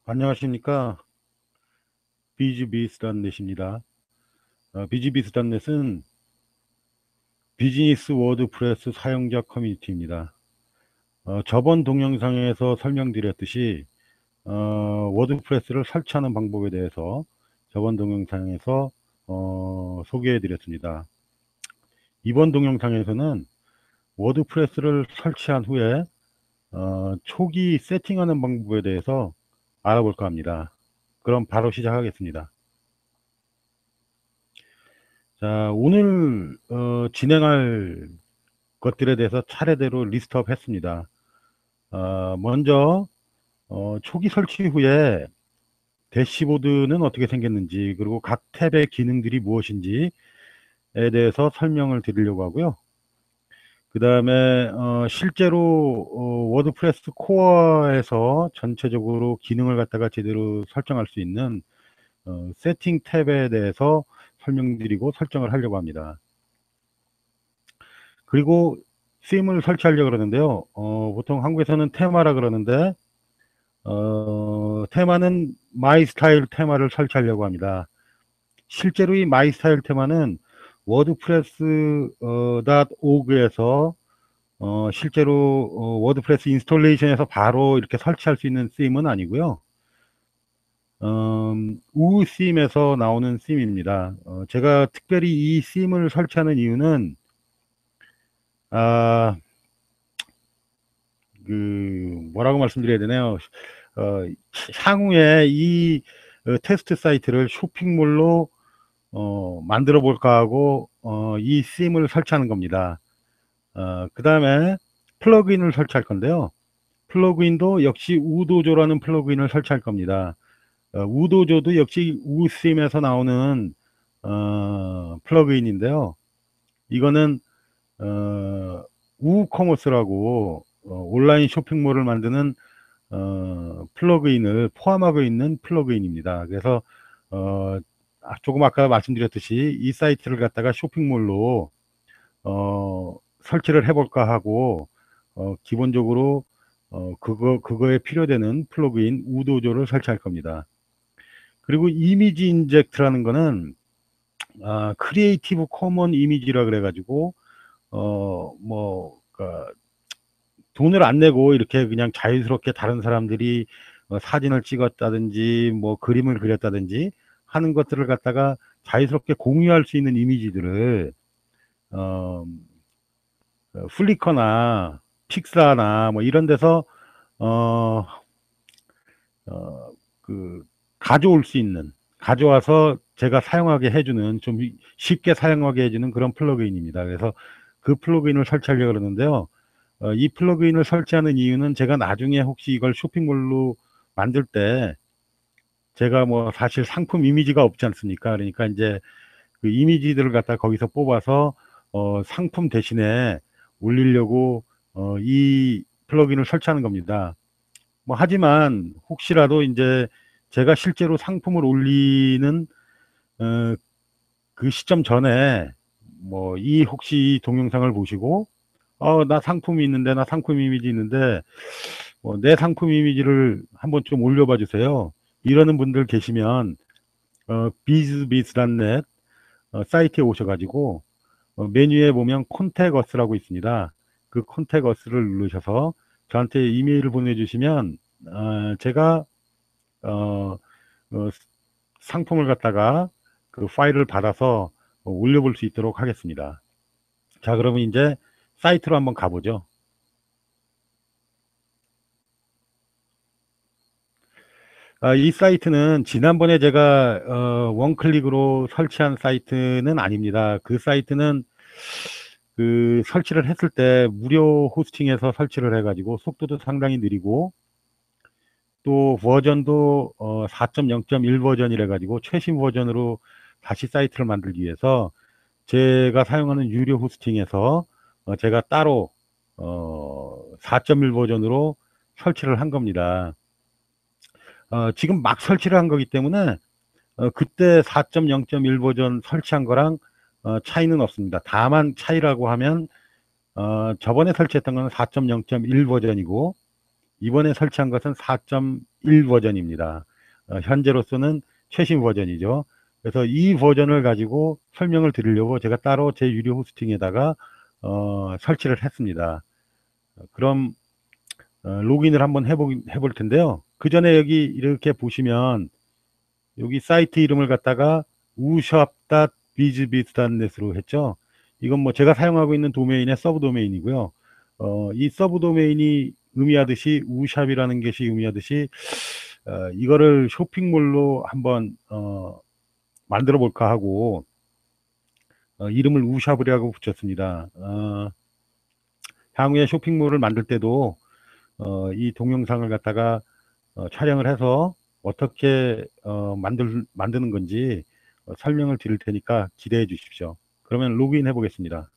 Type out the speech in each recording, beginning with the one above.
안녕하십니까. 비즈비스닷넷입니다. 비즈비스닷넷은 비즈니스 워드프레스 사용자 커뮤니티입니다. 저번 동영상에서 설명드렸듯이 워드프레스를 설치하는 방법에 대해서 저번 동영상에서 소개해드렸습니다. 이번 동영상에서는 워드프레스를 설치한 후에 초기 세팅하는 방법에 대해서 알아볼까 합니다. 그럼 바로 시작하겠습니다. 자, 오늘 진행할 것들에 대해서 차례대로 리스트업 했습니다. 먼저 초기 설치 후에 대시보드는 어떻게 생겼는지, 그리고 각 탭의 기능들이 무엇인지에 대해서 설명을 드리려고 하고요. 그 다음에 실제로 워드프레스 코어에서 전체적으로 기능을 갖다가 제대로 설정할 수 있는 세팅 탭에 대해서 설명드리고 설정을 하려고 합니다. 그리고 სიმ을 설치하려고 그러는데요. 보통 한국에서는 테마라 그러는데, 테마는 마이 스타일 테마를 설치하려고 합니다. 실제로 이 마이 스타일 테마는 워드프레스 .org에서 실제로 워드프레스 인스톨레이션에서 바로 이렇게 설치할 수 있는 sim은 아니고요. 우심에서 나오는 sim입니다. 제가 특별히 이 sim을 설치하는 이유는 아, 뭐라고 말씀드려야 되나요? 향후에 이 테스트 사이트를 쇼핑몰로 만들어 볼까 하고 이 심을 설치하는 겁니다. 그 다음에 플러그인을 설치할 건데요. 플러그인도 역시 우도조라는 플러그인을 설치할 겁니다. 우도조도 역시 우심에서 나오는 플러그인인데요. 이거는 우커머스라고 온라인 쇼핑몰을 만드는 플러그인을 포함하고 있는 플러그인입니다. 그래서 조금 아까 말씀드렸듯이 이 사이트를 갖다가 쇼핑몰로 설치를 해볼까 하고 기본적으로 그거에 필요되는 플러그인 우도조를 설치할 겁니다. 그리고 이미지 인젝트라는 거는 크리에이티브 커먼 이미지라 그래가지고 그러니까 돈을 안 내고 이렇게 그냥 자유스럽게 다른 사람들이 사진을 찍었다든지 뭐 그림을 그렸다든지 하는 것들을 갖다가 자유스럽게 공유할 수 있는 이미지들을 어, 플리커나 픽사나 뭐 이런 데서 어, 그 가져올 수 있는, 가져와서 제가 사용하게 해주는, 좀 쉽게 사용하게 해주는 그런 플러그인입니다. 그래서 그 플러그인을 설치하려고 그러는데요. 이 플러그인을 설치하는 이유는 제가 나중에 혹시 이걸 쇼핑몰로 만들 때 제가 뭐 사실 상품 이미지가 없지 않습니까? 그러니까 이제 그 이미지들을 갖다 거기서 뽑아서 상품 대신에 올리려고 이 플러그인을 설치하는 겁니다. 뭐 하지만 혹시라도 이제 제가 실제로 상품을 올리는 어, 그 시점 전에 뭐 이 혹시 이 동영상을 보시고 나 상품이 있는데, 나 상품 이미지 있는데 내 상품 이미지를 한번 좀 올려봐 주세요, 이러는 분들 계시면 비즈비즈닷넷 사이트에 오셔가지고 메뉴에 보면 콘택어스라고 있습니다. 그 콘택어스를 누르셔서 저한테 이메일을 보내주시면 제가 어, 어, 상품을 갖다가 그 파일을 받아서 올려볼 수 있도록 하겠습니다. 자, 그러면 이제 사이트로 한번 가보죠. 이 사이트는 지난번에 제가 원클릭으로 설치한 사이트는 아닙니다. 그 사이트는 그 설치를 했을 때 무료 호스팅에서 설치를 해가지고 속도도 상당히 느리고 또 버전도 4.0.1 버전이라 가지고 최신 버전으로 다시 사이트를 만들기 위해서 제가 사용하는 유료 호스팅에서 제가 따로 4.1 버전으로 설치를 한 겁니다. 지금 막 설치를 한 거기 때문에 그때 4.0.1 버전 설치한 거랑 차이는 없습니다. 다만 차이라고 하면 저번에 설치했던 거는 4.0.1 버전이고 이번에 설치한 것은 4.1 버전입니다. 현재로서는 최신 버전이죠. 그래서 이 버전을 가지고 설명을 드리려고 제가 따로 제 유료 호스팅에다가 설치를 했습니다. 그럼 로그인을 한번 해볼 텐데요. 그 전에 여기 이렇게 보시면 여기 사이트 이름을 갖다가 ushop.bizbiz.net으로 했죠. 이건 뭐 제가 사용하고 있는 도메인의 서브 도메인이고요. 이 서브 도메인이 의미하듯이 우샵이라는 것이 의미하듯이 이거를 쇼핑몰로 한번 만들어 볼까 하고 이름을 우샵이라고 붙였습니다. 향후에 쇼핑몰을 만들 때도 이 동영상을 갖다가 촬영을 해서 어떻게 만드는 건지 설명을 드릴 테니까 기대해 주십시오. 그러면 로그인 해 보겠습니다.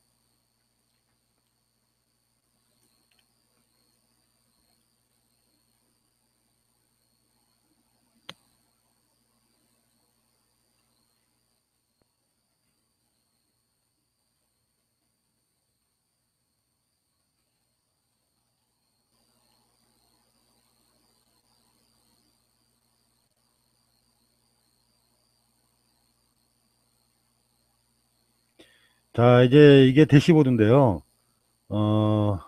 자, 이제 이게 대시보드인데요. 어,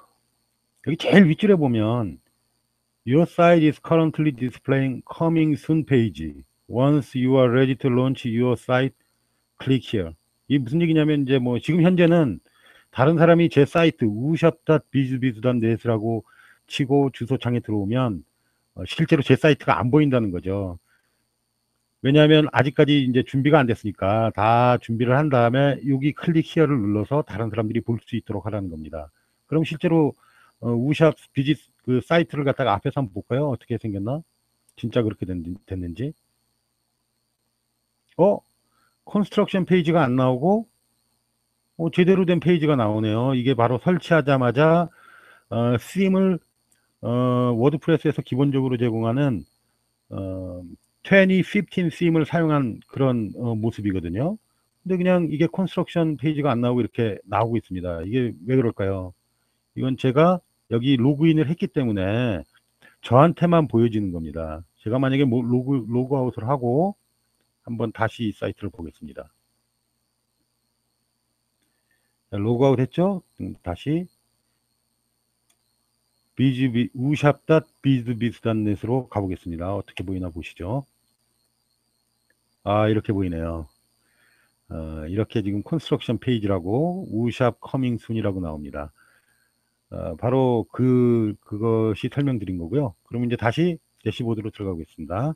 여기 제일 윗줄에 보면 Your site is currently displaying coming soon page. Once you are ready to launch your site, click here. 이 무슨 얘기냐면 이제 뭐 지금 현재는 다른 사람이 제 사이트 ushop.bizbiz.net이라고 치고 주소창에 들어오면 실제로 제 사이트가 안 보인다는 거죠. 왜냐하면 아직까지 이제 준비가 안 됐으니까 다 준비를 한 다음에 여기 클릭 히어를 눌러서 다른 사람들이 볼 수 있도록 하라는 겁니다. 그럼 실제로 우샵 비즈 그 사이트를 갖다가 앞에서 한번 볼까요? 어떻게 생겼나? 진짜 그렇게 됐는지. 컨스트럭션 페이지가 안 나오고 제대로 된 페이지가 나오네요. 이게 바로 설치하자마자 sim을 워드프레스에서 기본적으로 제공하는 2015 sim을 사용한 그런 모습이거든요. 근데 그냥 이게 컨스트럭션 페이지가 안 나오고 이렇게 나오고 있습니다. 이게 왜 그럴까요? 이건 제가 여기 로그인을 했기 때문에 저한테만 보여지는 겁니다. 제가 만약에 뭐 로그아웃을 하고 한번 다시 이 사이트를 보겠습니다. 로그아웃 했죠? 다시 ushop.bizbiz.net으로 가보겠습니다. 어떻게 보이나 보시죠. 이렇게 보이네요. 이렇게 지금 컨스트럭션 페이지라고 우샵 커밍 순이라고 나옵니다. 바로 그것이 설명드린 거고요. 그럼 이제 다시 대시보드로 들어가 보겠습니다.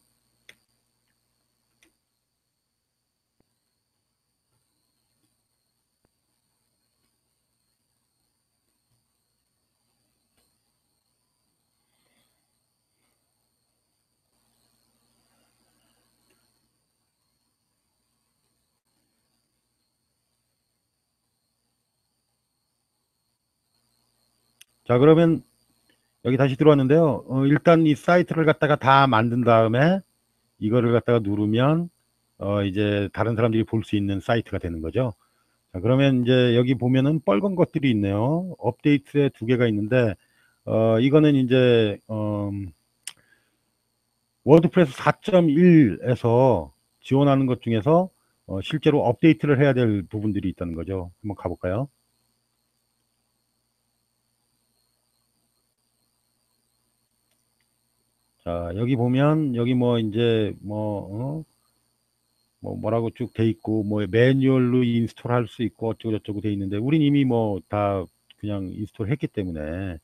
자, 그러면 여기 다시 들어왔는데요. 일단 이 사이트를 갖다가 다 만든 다음에 이거를 갖다가 누르면 이제 다른 사람들이 볼 수 있는 사이트가 되는 거죠. 자, 그러면 이제 여기 보면은 빨간 것들이 있네요. 업데이트에 두 개가 있는데 이거는 이제 워드프레스 4.1에서 지원하는 것 중에서 실제로 업데이트를 해야 될 부분들이 있다는 거죠. 한번 가볼까요? 자, 여기 보면 여기 뭐 이제 뭐라고 쭉 돼 있고 뭐 매뉴얼로 인스톨 할 수 있고 어쩌고 저쩌고 돼 있는데 우린 이미 뭐 다 그냥 인스톨 했기 때문에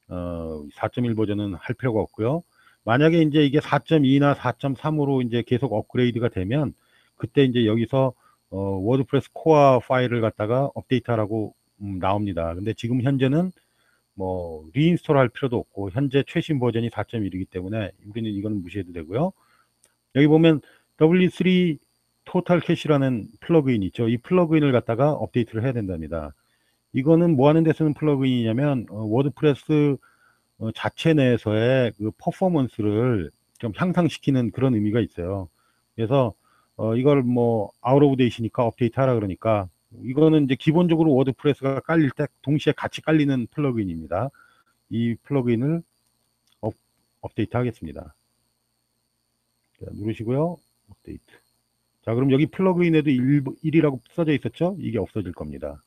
4.1 버전은 할 필요가 없고요. 만약에 이제 이게 4.2나 4.3으로 이제 계속 업그레이드가 되면 그때 이제 여기서 워드프레스 코어 파일을 갖다가 업데이트하라고 나옵니다. 근데 지금 현재는 뭐 리인스톨 할 필요도 없고 현재 최신 버전이 4.1이기 때문에 우리는 이거는 무시해도 되고요. 여기 보면 W3 토탈 캐시라는 플러그인 있죠. 이 플러그인을 갖다가 업데이트를 해야 된답니다. 이거는 뭐 하는 데 쓰는 플러그인이냐면 워드프레스 자체 내에서의 그 퍼포먼스를 좀 향상시키는 그런 의미가 있어요. 그래서 이걸 뭐 아웃 오브 데이시니까 업데이트 하라 그러니까 이거는 이제 기본적으로 워드프레스가 깔릴 때 동시에 같이 깔리는 플러그인입니다. 이 플러그인을 업데이트 하겠습니다. 자, 누르시고요. 업데이트. 자, 그럼 여기 플러그인에도 1이라고 써져 있었죠? 이게 없어질 겁니다.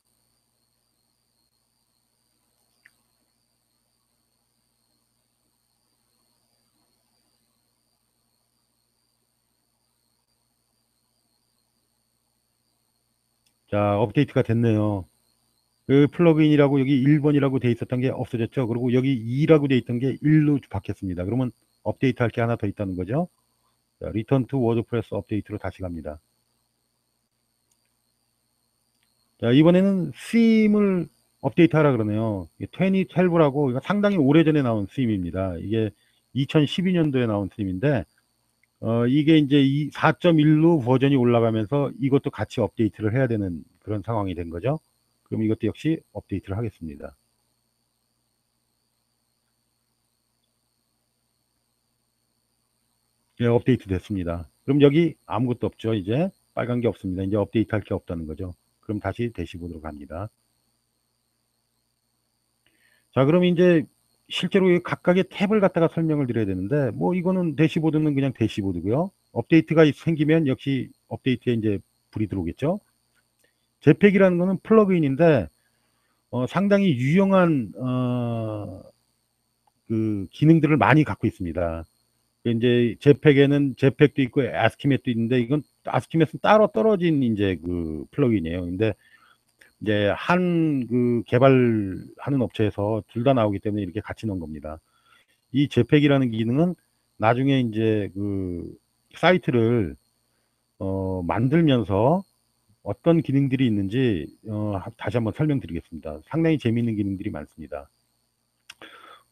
자, 업데이트가 됐네요. 그 플러그인이라고 여기 1번이라고 돼 있었던 게 없어졌죠. 그리고 여기 2라고 돼 있던 게 1로 바뀌었습니다. 그러면 업데이트 할 게 하나 더 있다는 거죠. 자, 리턴 투 워드프레스 업데이트로 다시 갑니다. 자, 이번에는 스임을 업데이트 하라 그러네요. 2012라고 이거 상당히 오래전에 나온 스임입니다. 이게 2012년도에 나온 스임인데 이게 이제 이 4.1로 버전이 올라가면서 이것도 같이 업데이트를 해야 되는 그런 상황이 된 거죠. 그럼 이것도 역시 업데이트를 하겠습니다. 예, 업데이트 됐습니다. 그럼 여기 아무것도 없죠. 이제 빨간 게 없습니다. 이제 업데이트 할 게 없다는 거죠. 그럼 다시 대시보드로 갑니다. 자, 그럼 이제 실제로 이 각각의 탭을 갖다가 설명을 드려야 되는데, 뭐 이거는 대시보드는 그냥 대시보드고요. 업데이트가 생기면 역시 업데이트에 이제 불이 들어오겠죠. 제팩이라는 거는 플러그인인데 상당히 유용한 그 기능들을 많이 갖고 있습니다. 이제 제팩에는 제팩도 있고 아스키мет도 있는데 이건 아스키met은 따로 떨어진 이제 그 플러그인이에요. 근데 이제 한 그 개발하는 업체에서 둘 다 나오기 때문에 이렇게 같이 넣은 겁니다. 이 제팩이라는 기능은 나중에 이제 그 사이트를 만들면서 어떤 기능들이 있는지 다시 한번 설명드리겠습니다. 상당히 재미있는 기능들이 많습니다.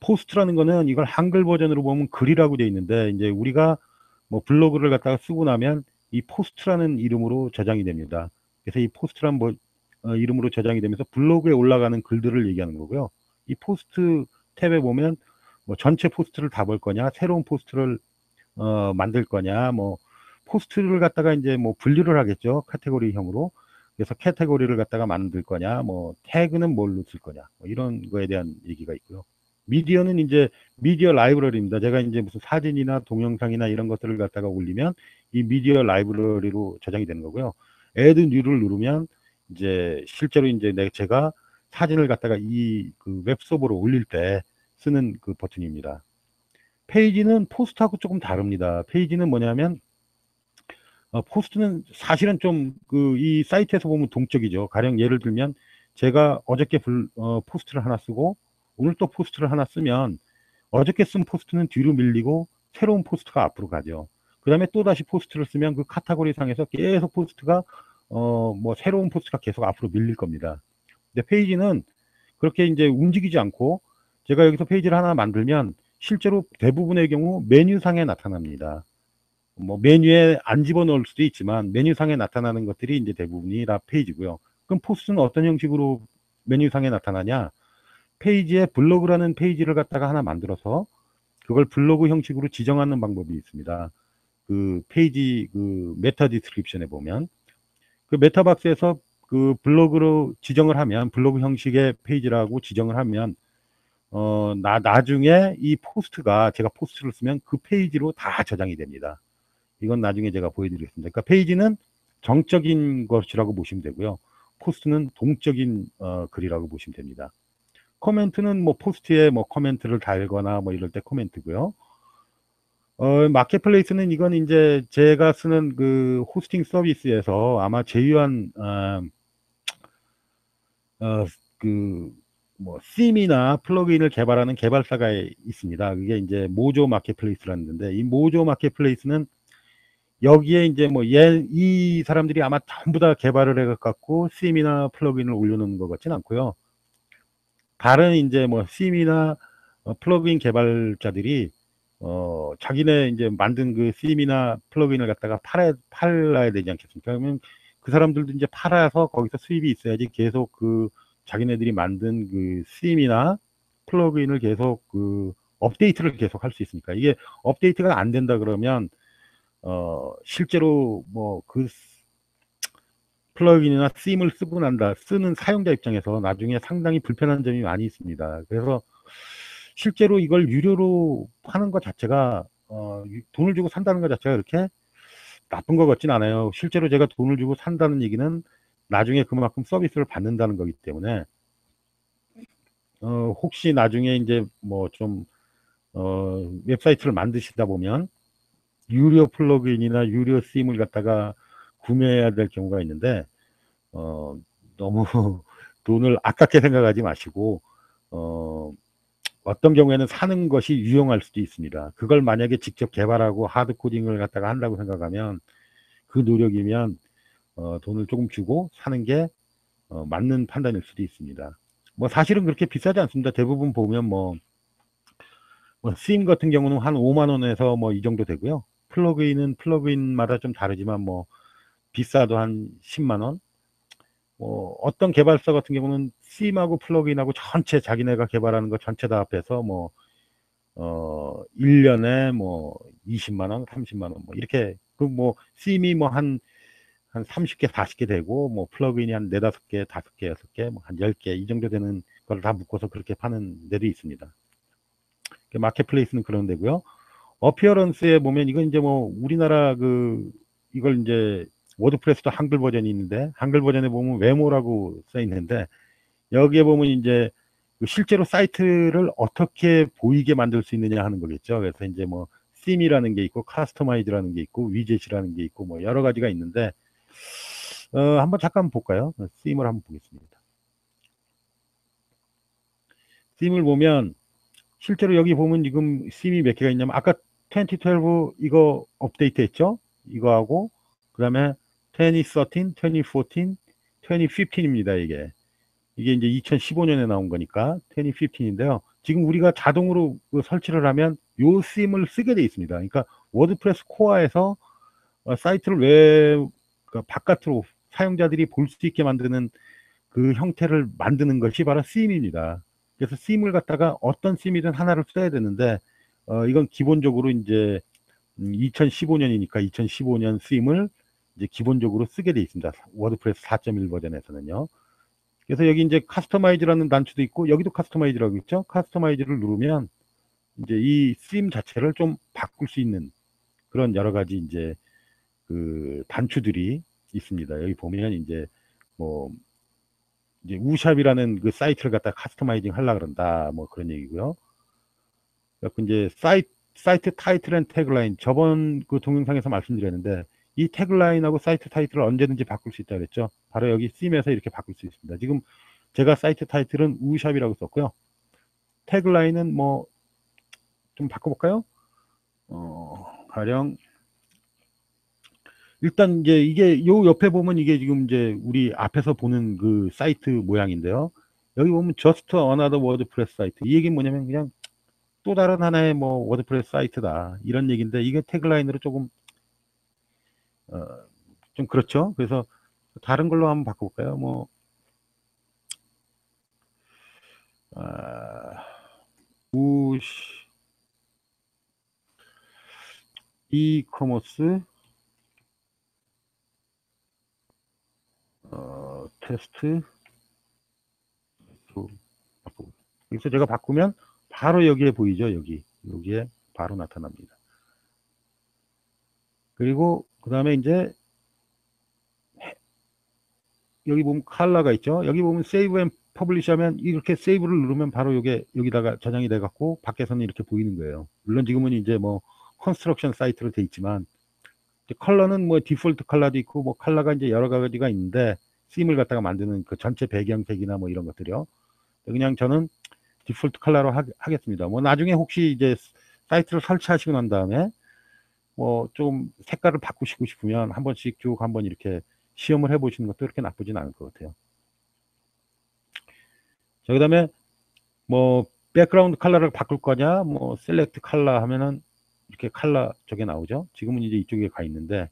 포스트라는 거는 이걸 한글 버전으로 보면 글이라고 되어 있는데 이제 우리가 뭐 블로그를 갖다가 쓰고 나면 이 포스트라는 이름으로 저장이 됩니다. 그래서 이 포스트라는 이름으로 저장이 되면서 블로그에 올라가는 글들을 얘기하는 거고요. 이 포스트 탭에 보면 뭐 전체 포스트를 다 볼 거냐, 새로운 포스트를 만들 거냐, 뭐 포스트를 갖다가 이제 뭐 분류를 하겠죠. 카테고리형으로. 그래서 카테고리를 갖다가 만들 거냐, 뭐 태그는 뭘로 쓸 거냐, 뭐 이런 거에 대한 얘기가 있고요. 미디어는 이제 미디어 라이브러리입니다. 제가 이제 무슨 사진이나 동영상이나 이런 것들을 갖다가 올리면 이 미디어 라이브러리로 저장이 되는 거고요. 애드 뉴를 누르면 이제 실제로 이제 제가 사진을 갖다가 이 그 웹서버로 올릴 때 쓰는 그 버튼입니다. 페이지는 포스트하고 조금 다릅니다. 페이지는 뭐냐면 포스트는 사실은 좀 그 이 사이트에서 보면 동적이죠. 가령 예를 들면 제가 어저께 포스트를 하나 쓰고 오늘 또 포스트를 하나 쓰면 어저께 쓴 포스트는 뒤로 밀리고 새로운 포스트가 앞으로 가죠. 그 다음에 또 다시 포스트를 쓰면 그 카테고리 상에서 계속 포스트가 뭐 새로운 포스트가 계속 앞으로 밀릴 겁니다. 근데 페이지는 그렇게 이제 움직이지 않고 제가 여기서 페이지를 하나 만들면 실제로 대부분의 경우 메뉴상에 나타납니다. 뭐 메뉴에 안 집어넣을 수도 있지만 메뉴상에 나타나는 것들이 이제 대부분이 다 페이지고요. 그럼 포스트는 어떤 형식으로 메뉴상에 나타나냐? 페이지에 블로그라는 페이지를 갖다가 하나 만들어서 그걸 블로그 형식으로 지정하는 방법이 있습니다. 그 페이지 그 메타 디스크립션에 보면 그 메타박스에서 그 블로그로 지정을 하면 블로그 형식의 페이지라고 지정을 하면 나중에 이 포스트가 제가 포스트를 쓰면 그 페이지로 다 저장이 됩니다. 이건 나중에 제가 보여드리겠습니다. 그러니까 페이지는 정적인 것이라고 보시면 되고요. 포스트는 동적인 글이라고 보시면 됩니다. 코멘트는 뭐 포스트에 뭐 코멘트를 달거나 뭐 이럴 때 코멘트고요. 마켓플레이스는 이건 이제 제가 쓰는 그 호스팅 서비스에서 아마 제휴한 그 뭐 sim이나 플러그인을 개발하는 개발사가 있습니다. 그게 이제 모조 마켓플레이스라는 건데 이 모조 마켓플레이스는 여기에 이제 뭐 이 사람들이 아마 전부 다 개발을 해갖고 sim이나 플러그인을 올려놓는 것 같진 않고요. 다른 이제 뭐 sim이나 플러그인 개발자들이 자기네 이제 만든 그 sim이나 플러그인을 갖다가 팔아야 되지 않겠습니까? 그러면 그 사람들도 이제 팔아서 거기서 수입이 있어야지 계속 그 자기네들이 만든 그 sim이나 플러그인을 계속 그 업데이트를 계속 할 수 있으니까 이게 업데이트가 안 된다 그러면 실제로 뭐 그 플러그인이나 심을 쓰고 난다 쓰는 사용자 입장에서 나중에 상당히 불편한 점이 많이 있습니다. 그래서 실제로 이걸 유료로 파는 것 자체가 돈을 주고 산다는 것 자체가 그렇게 나쁜 것 같진 않아요. 실제로 제가 돈을 주고 산다는 얘기는 나중에 그만큼 서비스를 받는다는 거기 때문에 혹시 나중에 이제 뭐 좀 웹사이트를 만드시다 보면 유료 플러그인이나 유료 쓰임을 갖다가 구매해야 될 경우가 있는데 너무 돈을 아깝게 생각하지 마시고 어 어떤 경우에는 사는 것이 유용할 수도 있습니다. 그걸 만약에 직접 개발하고 하드 코딩을 갖다가 한다고 생각하면 그 노력이면 돈을 조금 주고 사는 게 맞는 판단일 수도 있습니다. 뭐 사실은 그렇게 비싸지 않습니다. 대부분 보면 쓰임 같은 경우는 한 5만 원에서 뭐 이 정도 되고요. 플러그인은 플러그인마다 좀 다르지만 뭐 비싸도 한 10만 원. 어떤 개발사 같은 경우는 쓰임하고 플러그인하고 전체 자기네가 개발하는 거 전체 다 합해서 1년에 뭐 20만 원, 30만 원 뭐 이렇게 쓰임이 뭐 한 30개, 40개 되고 플러그인이 한 4-5개, 5개, 6개, 뭐 한 10개 이 정도 되는 걸 다 묶어서 그렇게 파는 데도 있습니다. 마켓플레이스는 그런 데고요. 어피어런스에 보면 이건 이제 우리나라 이걸 이제 워드프레스도 한글 버전이 있는데 한글 버전에 보면 외모라고 써 있는데 여기에 보면 이제 실제로 사이트를 어떻게 보이게 만들 수 있느냐 하는 거겠죠. 그래서 이제 sim이라는 게 있고 카스터마이즈라는 게 있고 위젯이라는 게 있고 여러 가지가 있는데 한번 잠깐 볼까요? sim을 한번 보겠습니다. sim을 보면 실제로 여기 보면 지금 sim이 몇 개가 있냐면 아까 2012 이거 업데이트 했죠? 이거하고 그다음에 2013, 2014, 2015입니다. 이게 이제 2015년에 나온 거니까 2015인데요. 지금 우리가 자동으로 설치를 하면 요 sim을 쓰게 돼 있습니다. 그러니까 워드프레스 코어에서 사이트를 그러니까 바깥으로 사용자들이 볼 수 있게 만드는 그 형태를 만드는 것이 바로 sim입니다. 그래서 sim을 갖다가 어떤 sim이든 하나를 써야 되는데 이건 기본적으로 이제 2015년이니까 2015년 sim을 이제 기본적으로 쓰게 돼 있습니다. 워드프레스 4.1 버전에서는요. 그래서 여기 이제 카스터마이즈라는 단추도 있고 여기도 카스터마이즈라고 있죠. 카스터마이즈를 누르면 이제 이 심 자체를 좀 바꿀 수 있는 그런 여러 가지 이제 그 단추들이 있습니다. 여기 보면 이제 이제 우샵이라는 그 사이트를 갖다 카스터마이징 하려고 그런다. 그런 얘기고요. 그래서 이제 사이트 타이틀 앤 태그라인 저번 그 동영상에서 말씀드렸는데 이 태그라인하고 사이트 타이틀을 언제든지 바꿀 수 있다 그랬죠. 바로 여기 심에서 이렇게 바꿀 수 있습니다. 지금 제가 사이트 타이틀은 우샵이라고 썼고요. 태그라인은 좀 바꿔볼까요? 가령 일단 이제 이게 요 옆에 보면 이게 지금 이제 우리 앞에서 보는 그 사이트 모양인데요. 여기 보면 just another WordPress 사이트. 이 얘기는 뭐냐면 그냥 또 다른 하나의 워드프레스 사이트다 이런 얘기인데 이게 태그라인으로 조금 좀 그렇죠. 그래서 다른 걸로 한번 바꿔볼까요? 이커머스 테스트 그래서 제가 바꾸면 바로 여기에 보이죠. 여기에 바로 나타납니다. 그리고 그 다음에 이제 여기 보면 컬러가 있죠. 여기 보면 세이브 앤 퍼블리시 하면 이렇게 세이브를 누르면 바로 여기다가 저장이 돼 갖고 밖에서는 이렇게 보이는 거예요. 물론 지금은 이제 컨스트럭션 사이트로 돼 있지만 컬러는 디폴트 컬러도 있고 컬러가 이제 여러 가지가 있는데 심을 갖다가 만드는 그 전체 배경색이나 이런 것들이요. 그냥 저는 디폴트 컬러로 하겠습니다. 나중에 혹시 이제 사이트를 설치하시고 난 다음에 좀 색깔을 바꾸시고 싶으면 한 번씩 쭉 한번 이렇게 시험을 해보시는 것도 그렇게 나쁘진 않을 것 같아요. 자, 그 다음에 백그라운드 컬러를 바꿀 거냐 셀렉트 컬러 하면은 이렇게 컬러 저게 나오죠. 지금은 이제 이쪽에 가 있는데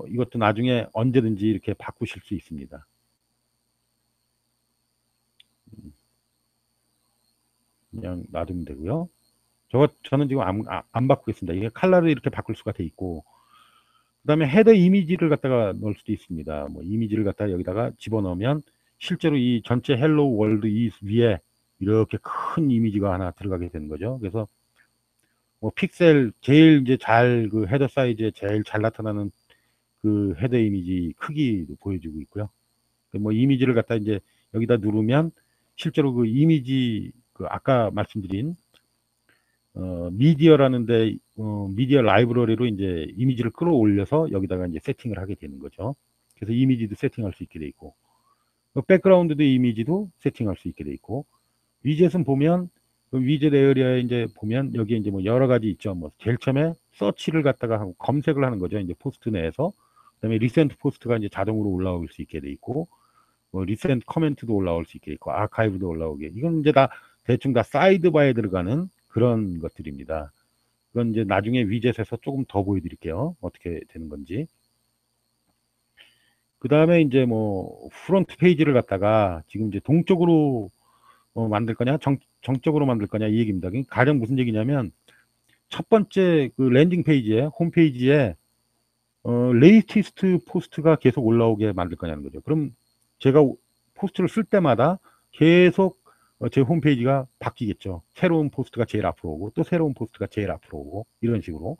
이것도 나중에 언제든지 이렇게 바꾸실 수 있습니다. 그냥 놔두면 되고요. 저는 지금 안 바꾸겠습니다. 이게 컬러를 이렇게 바꿀 수가 돼 있고 그 다음에 헤더 이미지를 갖다가 넣을 수도 있습니다. 이미지를 갖다가 여기다가 집어넣으면 실제로 이 전체 헬로 월드 이 위에 이렇게 큰 이미지가 하나 들어가게 되는 거죠. 그래서 뭐 픽셀 제일 이제 잘 그 헤더 사이즈에 제일 잘 나타나는 그 헤더 이미지 크기도 보여주고 있고요. 뭐 이미지를 갖다 이제 여기다 누르면 실제로 그 이미지 그 아까 말씀드린 미디어라는데 미디어 라이브러리로 이제 이미지를 끌어올려서 여기다가 이제 세팅을 하게 되는 거죠. 그래서 이미지도 세팅할 수 있게 돼 있고 백그라운드도 이미지도 세팅할 수 있게 돼 있고 위젯은 보면 그 위젯 에어리어에 이제 보면 여기에 이제 뭐 여러 가지 있죠. 뭐 제일 처음에 서치를 갖다가 하고 검색을 하는 거죠. 이제 포스트 내에서 그다음에 리센트 포스트가 이제 자동으로 올라올 수 있게 돼 있고 뭐 리센트 커멘트도 올라올 수 있게 있고 아카이브도 올라오게 이건 이제 다 대충 다 사이드바에 들어가는 그런 것들입니다. 그건 이제 나중에 위젯에서 조금 더 보여드릴게요. 어떻게 되는 건지. 그 다음에 이제 뭐 프론트 페이지를 갖다가 지금 이제 동쪽으로 만들 거냐 정적으로 만들 거냐 이 얘기입니다. 가령 무슨 얘기냐면 첫 번째 그 랜딩 페이지에 홈페이지에 레이티스트 포스트가 계속 올라오게 만들 거냐는 거죠. 그럼 제가 포스트를 쓸 때마다 계속 제 홈페이지가 바뀌겠죠. 새로운 포스트가 제일 앞으로 오고 또 새로운 포스트가 제일 앞으로 오고 이런 식으로.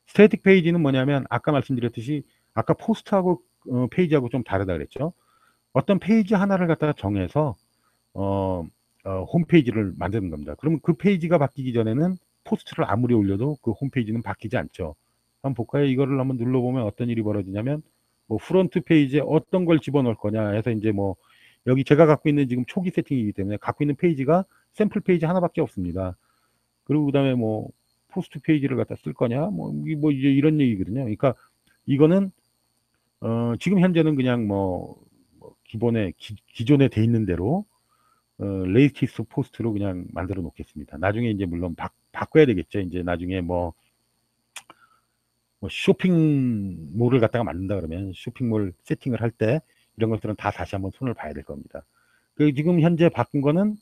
스태틱 페이지는 뭐냐면 아까 말씀드렸듯이 아까 포스트하고 페이지하고 좀 다르다 그랬죠. 어떤 페이지 하나를 갖다가 정해서 홈페이지를 만드는 겁니다. 그러면 그 페이지가 바뀌기 전에는 포스트를 아무리 올려도 그 홈페이지는 바뀌지 않죠. 한번 볼까요? 이거를 한번 눌러보면 어떤 일이 벌어지냐면 뭐 프론트 페이지에 어떤 걸 집어넣을 거냐 해서 이제 뭐 여기 제가 갖고 있는 지금 초기 세팅이기 때문에 갖고 있는 페이지가 샘플 페이지 하나밖에 없습니다. 그리고 그다음에 뭐 포스트 페이지를 갖다 쓸 거냐 뭐 이제 이런 얘기거든요. 그러니까 이거는 지금 현재는 그냥 뭐 기본에 기존에 돼 있는 대로 레이티스 포스트로 그냥 만들어 놓겠습니다. 나중에 이제 물론 바꿔야 되겠죠. 이제 나중에 뭐 쇼핑몰을 갖다가 만든다 그러면 쇼핑몰 세팅을 할 때 이런 것들은 다 다시 한번 손을 봐야 될 겁니다. 그 지금 현재 바꾼 거는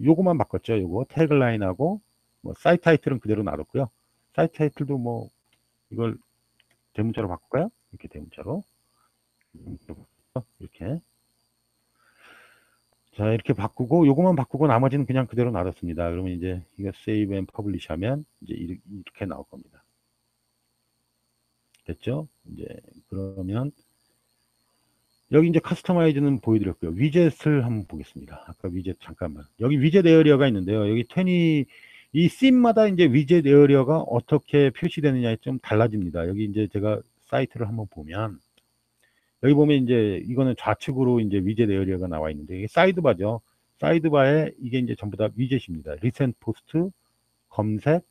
요거만 바꿨죠. 요거 태그라인하고 뭐 사이트 타이틀은 그대로 놔뒀고요. 사이트 타이틀도 뭐 이걸 대문자로 바꿀까요? 이렇게 대문자로 이렇게 자 이렇게 바꾸고 요거만 바꾸고 나머지는 그냥 그대로 놔뒀습니다. 그러면 이제 이거 세이브 앤 퍼블리시 하면 이제 이렇게 나올 겁니다. 됐죠? 이제 그러면 여기 이제 커스터마이즈는 보여드렸고요. 위젯을 한번 보겠습니다. 아까 위젯 잠깐만. 여기 위젯 에어리어가 있는데요. 여기 20, 이 씬마다 이제 위젯 에어리어가 어떻게 표시되느냐에 좀 달라집니다. 여기 이제 제가 사이트를 한번 보면 여기 보면 이제 이거는 좌측으로 이제 위젯 에어리어가 나와 있는데 이게 사이드바죠. 사이드바에 이게 이제 전부 다 위젯입니다. 리센트 포스트, 검색,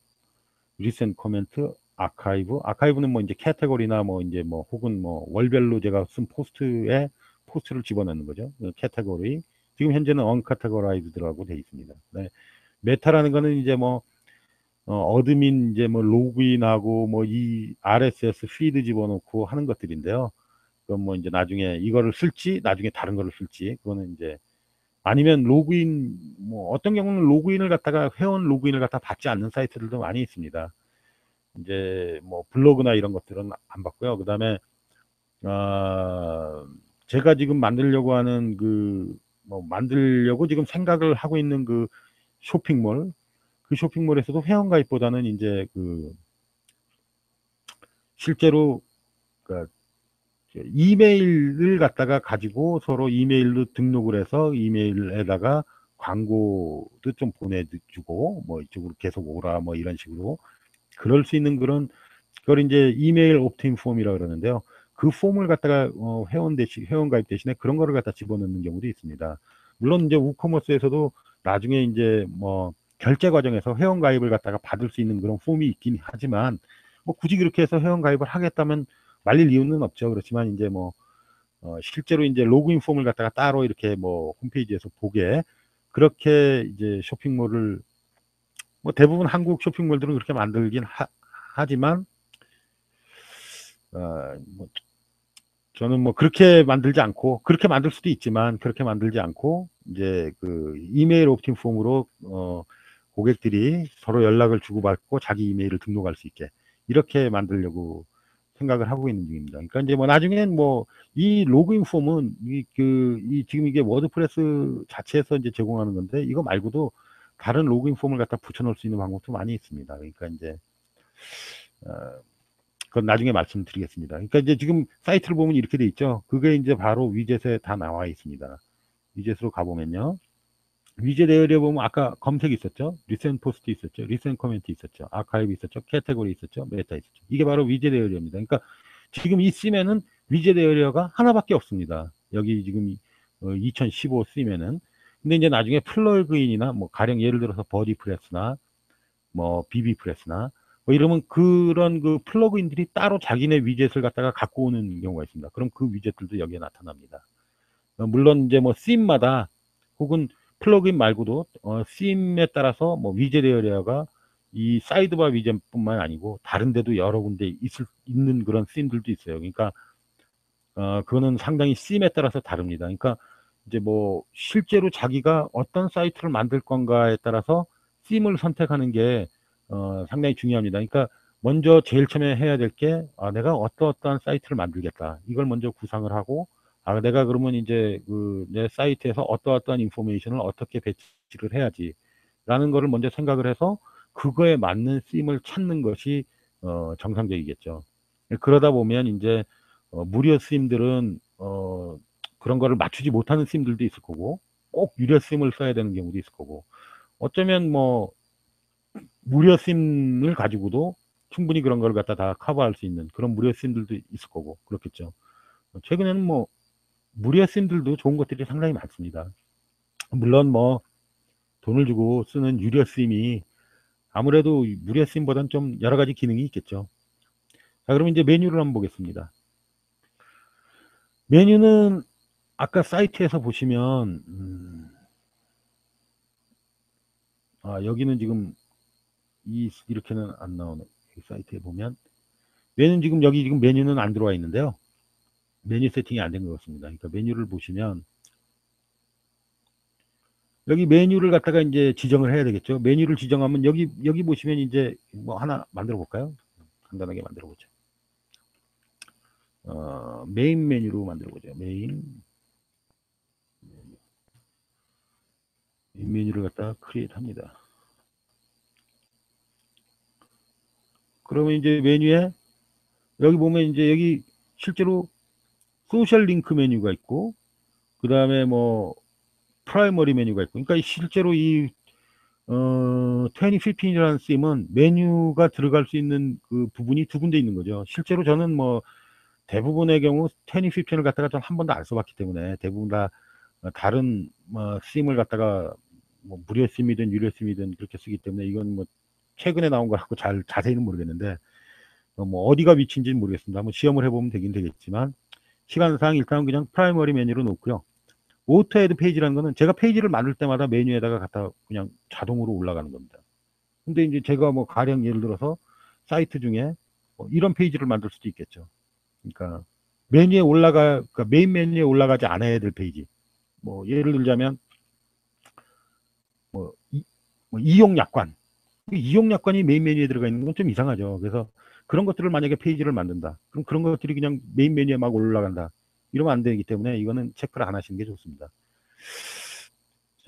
리센트 코멘트, 아카이브는 뭐 이제 캐테고리나 뭐 이제 뭐 혹은 뭐 월별로 제가 쓴 포스트에 포스트를 집어넣는 거죠. 캐테고리. 지금 현재는 언카테고라이즈드라고 되어 있습니다. 네. 메타라는 거는 이제 뭐 어드민 이제 뭐 로그인하고 뭐 이 RSS 피드 집어넣고 하는 것들인데요. 그건 뭐 이제 나중에 이거를 쓸지 나중에 다른 거를 쓸지 그거는 이제 아니면 로그인 뭐 어떤 경우는 로그인을 갖다가 회원 로그인을 갖다 받지 않는 사이트들도 많이 있습니다. 이제 뭐 블로그나 이런 것들은 안 받고요. 그다음에 제가 지금 만들려고 하는 만들려고 지금 생각을 하고 있는 그 쇼핑몰 그 쇼핑몰에서도 회원 가입보다는 이제 실제로 그 이메일을 갖다가 가지고 서로 이메일로 등록을 해서 이메일에다가 광고도 좀 보내주고 뭐 이쪽으로 계속 오라 뭐 이런 식으로 그럴 수 있는 그걸 이제 이메일 옵트인 폼이라 그러는데요. 그 폼을 갖다가 회원 가입 대신에 그런 거를 갖다 집어넣는 경우도 있습니다. 물론 이제 우커머스에서도 나중에 이제 뭐 결제 과정에서 회원 가입을 갖다가 받을 수 있는 그런 폼이 있긴 하지만 뭐 굳이 그렇게 해서 회원 가입을 하겠다면 말릴 이유는 없죠. 그렇지만 이제 뭐 실제로 이제 로그인 폼을 갖다가 따로 이렇게 뭐 홈페이지에서 보게 그렇게 이제 쇼핑몰을 뭐 대부분 한국 쇼핑몰들은 그렇게 만들긴 하지만 뭐 저는 뭐 그렇게 만들지 않고 그렇게 만들 수도 있지만 그렇게 만들지 않고 이제 그 이메일 옵팅 폼으로 고객들이 서로 연락을 주고받고 자기 이메일을 등록할 수 있게 이렇게 만들려고 생각을 하고 있는 중입니다. 그러니까 이제 뭐 나중엔 뭐 이 로그인 폼은 지금 이게 워드프레스 자체에서 이제 제공하는 건데 이거 말고도 다른 로그인 폼을 갖다 붙여 놓을 수 있는 방법도 많이 있습니다. 그러니까 이제 어 그건 나중에 말씀드리겠습니다. 그러니까 이제 지금 사이트를 보면 이렇게 돼 있죠. 그게 이제 바로 위젯에 다 나와 있습니다. 위젯으로 가보면요. 위젯 에어리어 보면 아까 검색 있었죠. 리센트 포스트 있었죠. 리센트 코멘트 있었죠. 아카이브 있었죠. 캐테고리 있었죠. 메타 있었죠. 이게 바로 위젯 에어리어입니다. 그러니까 지금 이 씀에는 위젯 에어리어가 하나밖에 없습니다. 여기 지금 2015 씀에는. 근데 이제 나중에 플러그인이나 뭐 가령 예를 들어서 버디프레스나 뭐 비비프레스나 뭐 이러면 그런 그 플러그인들이 따로 자기네 위젯을 갖다가 갖고 오는 경우가 있습니다. 그럼 그 위젯들도 여기에 나타납니다. 물론 이제 뭐 씀마다 혹은 플러그인 말고도 씀에 따라서 뭐 위젯 에어리어가 이 사이드바 위젯뿐만 아니고 다른 데도 여러 군데 있는 그런 씀들도 있어요. 그러니까 그거는 상당히 씀에 따라서 다릅니다. 그러니까 이제 뭐 실제로 자기가 어떤 사이트를 만들 건가에 따라서 씀을 선택하는 게 상당히 중요합니다. 그러니까 먼저 제일 처음에 해야 될 게 내가 어떠한 사이트를 만들겠다. 이걸 먼저 구상을 하고 내가 그러면 이제 내 사이트에서 어떠한 인포메이션을 어떻게 배치를 해야지 라는 거를 먼저 생각을 해서 그거에 맞는 씀을 찾는 것이 정상적이겠죠. 그러다 보면 이제 무료 씀들은 그런 거를 맞추지 못하는 씀들도 있을 거고 꼭 유료 씀을 써야 되는 경우도 있을 거고 어쩌면 뭐 무료 씀을 가지고도 충분히 그런 걸 갖다 다 커버할 수 있는 그런 무료 씀들도 있을 거고 그렇겠죠. 최근에는 뭐 무료 씀들도 좋은 것들이 상당히 많습니다. 물론 뭐 돈을 주고 쓰는 유료 씀이 아무래도 무료 씀보다는 좀 여러 가지 기능이 있겠죠. 자, 그러면 이제 메뉴를 한번 보겠습니다. 메뉴는 아까 사이트에서 보시면 여기는 지금 이렇게는 안 나오네. 사이트에 보면 메뉴는 지금 여기 지금 메뉴는 안 들어와 있는데요. 메뉴 세팅이 안 된 것 같습니다. 그러니까 메뉴를 보시면 여기 메뉴를 갖다가 이제 지정을 해야 되겠죠. 메뉴를 지정하면 여기 보시면 이제 뭐 하나 만들어 볼까요? 간단하게 만들어 보죠. 메인 메뉴로 만들어 보죠. 메인 메뉴를 갖다가 크리에이트 합니다. 그러면 이제 메뉴에 여기 보면 이제 여기 실제로 소셜 링크 메뉴가 있고 그 다음에 뭐 프라이머리 메뉴가 있고 그러니까 실제로 이 2015이라는 씀은 메뉴가 들어갈 수 있는 그 부분이 두 군데 있는 거죠. 실제로 저는 뭐 대부분의 경우 2015을 갖다가 전 한 번도 안 써봤기 때문에 대부분 다 다른 씀을 갖다가 뭐 무료 씀이든 유료 씀이든 그렇게 쓰기 때문에 이건 뭐 최근에 나온 거 갖고 자세히는 모르겠는데 뭐 어디가 위치인지는 모르겠습니다. 한번 시험을 해보면 되긴 되겠지만 시간상 일단 그냥 프라이머리 메뉴로 놓고요. 오토 헤드 페이지라는 거는 제가 페이지를 만들 때마다 메뉴에다가 갖다 그냥 자동으로 올라가는 겁니다. 근데 이제 제가 뭐 가령 예를 들어서 사이트 중에 뭐 이런 페이지를 만들 수도 있겠죠. 그러니까 그러니까 메인 메뉴에 올라가지 않아야 될 페이지. 뭐 예를 들자면 뭐, 이용 약관. 이용 약관이 메인 메뉴에 들어가 있는 건 좀 이상하죠. 그래서 그런 것들을 만약에 페이지를 만든다. 그럼 그런 것들이 그냥 메인 메뉴에 막 올라간다. 이러면 안 되기 때문에 이거는 체크를 안 하시는 게 좋습니다.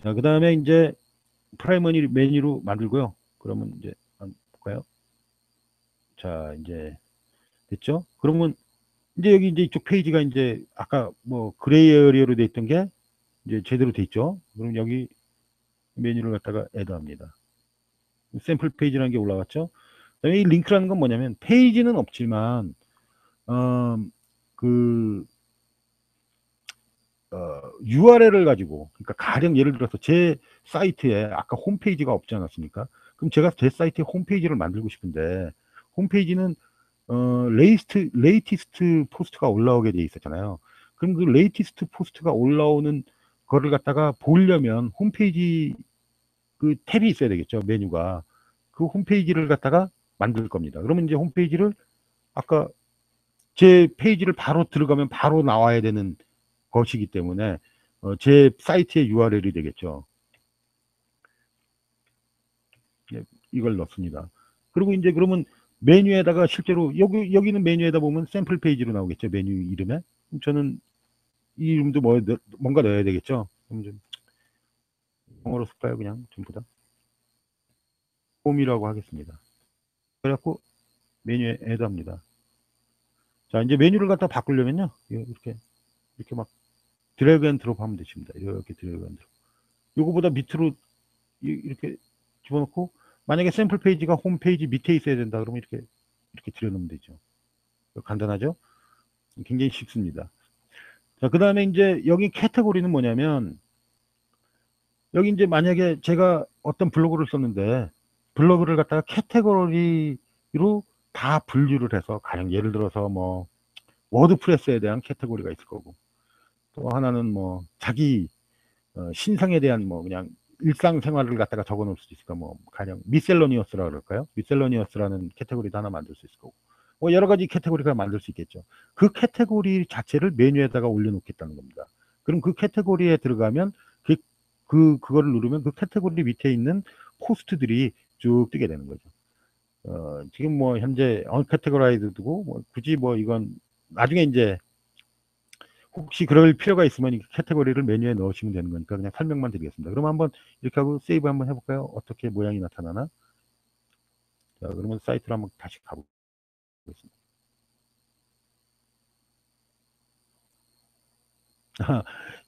자, 그 다음에 이제 프라이머리 메뉴로 만들고요. 그러면 이제 한번 볼까요? 자, 이제 됐죠? 그러면 이제 여기 이제 이쪽 페이지가 이제 아까 뭐 그레이 에어리어로 돼 있던 게 이제 제대로 돼 있죠? 그럼 여기 메뉴를 갖다가 애드합니다. 샘플 페이지라는 게 올라갔죠? 그다음에 이 링크라는 건 뭐냐면 페이지는 없지만 그 URL을 가지고 그러니까 가령 예를 들어서 제 사이트에 아까 홈페이지가 없지 않았습니까? 그럼 제가 제 사이트에 홈페이지를 만들고 싶은데 홈페이지는 레이티스트 포스트가 올라오게 돼 있었잖아요. 그럼 그 레이티스트 포스트가 올라오는 거를 갖다가 보려면 홈페이지 그 탭이 있어야 되겠죠. 메뉴가. 그 홈페이지를 갖다가 만들 겁니다. 그러면 이제 홈페이지를 아까 제 페이지를 바로 들어가면 바로 나와야 되는 것이기 때문에 제 사이트의 URL이 되겠죠. 이걸 넣습니다. 그리고 이제 그러면 메뉴에다가 실제로 여기는 메뉴에다 보면 샘플 페이지로 나오겠죠. 메뉴 이름에. 저는 이 이름도 뭔가 넣어야 되겠죠. 그럼 좀 영어로 쓸까요? 그냥 전부 다. 홈이라고 하겠습니다. 그래갖고 메뉴에 애드 합니다. 자, 이제 메뉴를 갖다 바꾸려면요. 이렇게 막 드래그 앤 드롭 하면 되십니다. 이렇게 드래그 앤 드롭. 요거보다 밑으로 이렇게 집어넣고, 만약에 샘플 페이지가 홈 페이지 밑에 있어야 된다 그러면 이렇게 들여놓으면 되죠. 간단하죠? 굉장히 쉽습니다. 자, 그 다음에 이제 여기 카테고리는 뭐냐면, 여기 이제 만약에 제가 어떤 블로그를 썼는데, 블로그를 갖다가 카테고리로 다 분류를 해서, 가령 예를 들어서 뭐, 워드프레스에 대한 카테고리가 있을 거고, 또 하나는 뭐, 자기 신상에 대한 뭐, 그냥 일상생활을 갖다가 적어 놓을 수도 있을까, 뭐, 가령 미셀러니어스라 그럴까요? 미셀러니어스라는 카테고리도 하나 만들 수 있을 거고, 뭐, 여러 가지 카테고리가 만들 수 있겠죠. 그 카테고리 자체를 메뉴에다가 올려놓겠다는 겁니다. 그럼 그 카테고리에 들어가면 그거를 누르면 그 카테고리 밑에 있는 포스트들이 쭉 뜨게 되는 거죠. 지금 뭐 현재 언카테고라이즈드고 뭐 굳이 뭐 이건 나중에 이제 혹시 그럴 필요가 있으면 이 카테고리를 메뉴에 넣으시면 되는 거니까 그냥 설명만 드리겠습니다. 그럼 한번 이렇게 하고 세이브 한번 해볼까요? 어떻게 모양이 나타나나? 자, 그러면 사이트로 한번 다시 가보겠습니다.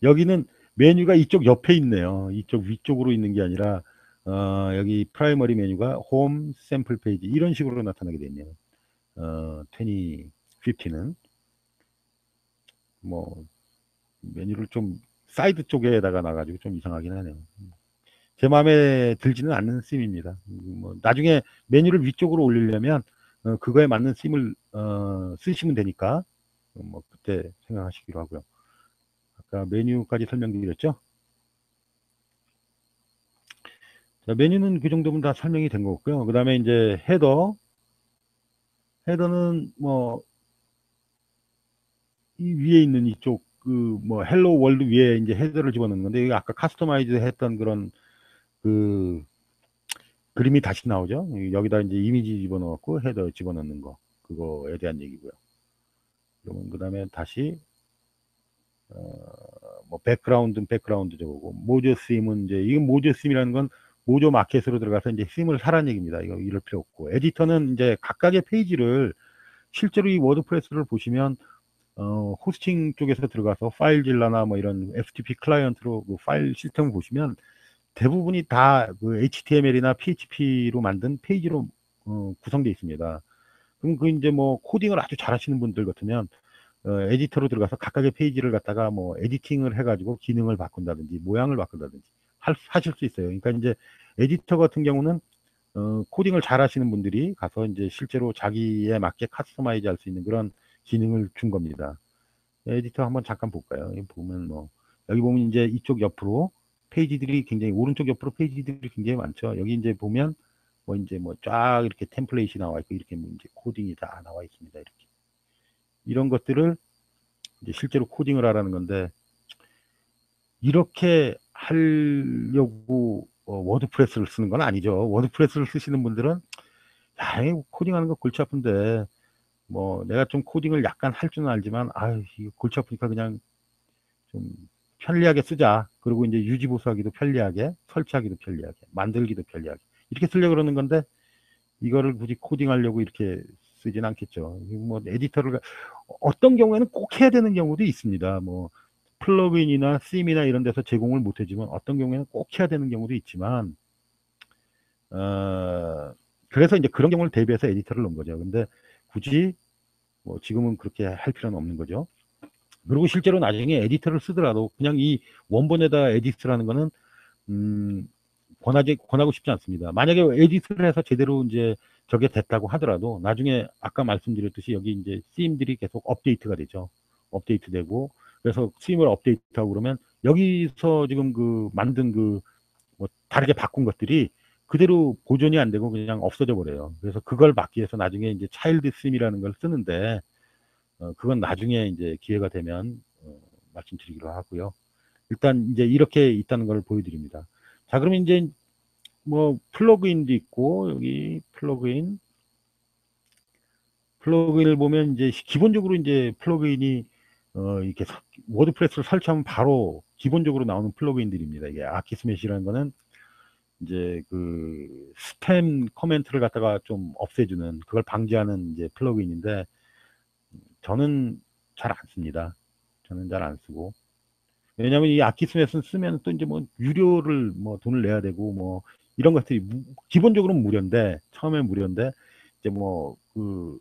여기는 메뉴가 이쪽 옆에 있네요. 이쪽 위쪽으로 있는 게 아니라 여기 프라이머리 메뉴가 홈 샘플 페이지 이런 식으로 나타나게 되네요. 2050는 뭐 메뉴를 좀 사이드 쪽에다가 놔가지고 좀 이상하긴 하네요. 제 마음에 들지는 않는 씀입니다. 뭐 나중에 메뉴를 위쪽으로 올리려면 그거에 맞는 씀을 쓰시면 되니까 뭐 그때 생각하시기로 하고요. 아까 메뉴까지 설명드렸죠. 자, 메뉴는 그 정도면 다 설명이 된 것 같고요. 그 다음에 이제 헤더는 뭐 이 위에 있는 이쪽 그 뭐 헬로 월드 위에 이제 헤더를 집어넣는 건데 이게 아까 카스터마이즈 했던 그런 그 그림이 다시 나오죠. 여기다 이제 이미지 집어넣고 헤더 집어넣는 거 그거에 대한 얘기고요. 그러면 그 다음에 다시 뭐 백그라운드는 백그라운드적이고 모조 스임은 이제 이건 모조 스임이라는 건 모조 마켓으로 들어가서 이제 스임을 사라는 얘기입니다. 이거 이럴 필요 없고 에디터는 이제 각각의 페이지를 실제로 이 워드프레스를 보시면 호스팅 쪽에서 들어가서 파일질러나 뭐 이런 FTP 클라이언트로 그 파일 시스템을 보시면 대부분이 다 그 HTML이나 PHP로 만든 페이지로 구성되어 있습니다. 그럼 그 이제 뭐 코딩을 아주 잘하시는 분들 같으면 에디터로 들어가서 각각의 페이지를 갖다가 뭐 에디팅을 해가지고 기능을 바꾼다든지 모양을 바꾼다든지 하실 수 있어요. 그러니까 이제 에디터 같은 경우는 코딩을 잘하시는 분들이 가서 이제 실제로 자기에 맞게 카스터마이즈 할 수 있는 그런 기능을 준 겁니다. 에디터 한번 잠깐 볼까요? 여기 보면 뭐 여기 보면 이제 이쪽 옆으로 페이지들이 굉장히 오른쪽 옆으로 페이지들이 굉장히 많죠. 여기 이제 보면 뭐 이제 뭐 쫙 이렇게 템플릿이 나와 있고 이렇게 뭐 이제 코딩이 다 나와 있습니다. 이렇게 이런 것들을 이제 실제로 코딩을 하라는 건데 이렇게 하려고 워드프레스를 쓰는 건 아니죠. 워드프레스를 쓰시는 분들은 야, 이거 코딩하는 거 골치 아픈데 뭐 내가 좀 코딩을 약간 할 줄은 알지만 아유 이거 골치 아프니까 그냥 좀 편리하게 쓰자. 그리고 이제 유지 보수하기도 편리하게, 설치하기도 편리하게, 만들기도 편리하게 이렇게 쓰려고 그러는 건데 이거를 굳이 코딩하려고 이렇게 쓰진 않겠죠. 뭐 에디터를 어떤 경우에는 꼭 해야 되는 경우도 있습니다. 뭐 플러그인이나 sim이나 이런 데서 제공을 못 해주면 어떤 경우에는 꼭 해야 되는 경우도 있지만 그래서 이제 그런 경우를 대비해서 에디터를 넣은 거죠. 근데 굳이 뭐 지금은 그렇게 할 필요는 없는 거죠. 그리고 실제로 나중에 에디터를 쓰더라도 그냥 이 원본에다 에디트라는 거는 권하고 싶지 않습니다. 만약에 에디트를 해서 제대로 이제 저게 됐다고 하더라도 나중에 아까 말씀드렸듯이 여기 이제 쓰임들이 계속 업데이트가 되죠. 업데이트되고 그래서 쓰임을 업데이트하고 그러면 여기서 지금 그 만든 그 뭐 다르게 바꾼 것들이 그대로 보존이 안 되고 그냥 없어져 버려요. 그래서 그걸 막기 위해서 나중에 이제 차일드 쓰임이라는 걸 쓰는데 그건 나중에 이제 기회가 되면 말씀드리기로 하고요. 일단 이제 이렇게 있다는 걸 보여드립니다. 자, 그러면 이제 뭐 플러그인도 있고 여기 플러그인 플러그인을 보면 이제 기본적으로 이제 플러그인이 이렇게 워드프레스를 설치하면 바로 기본적으로 나오는 플러그인들입니다. 이게 아키스맷이라는 거는 이제 그 스팸 코멘트를 갖다가 좀 없애주는, 그걸 방지하는 이제 플러그인인데, 저는 잘 안 씁니다. 저는 잘 안 쓰고. 왜냐면 이 아키스맷은 쓰면 또 이제 뭐 유료를 뭐 돈을 내야 되고 뭐 이런 것들이 기본적으로는 무료인데, 처음에 무료인데, 이제 뭐 그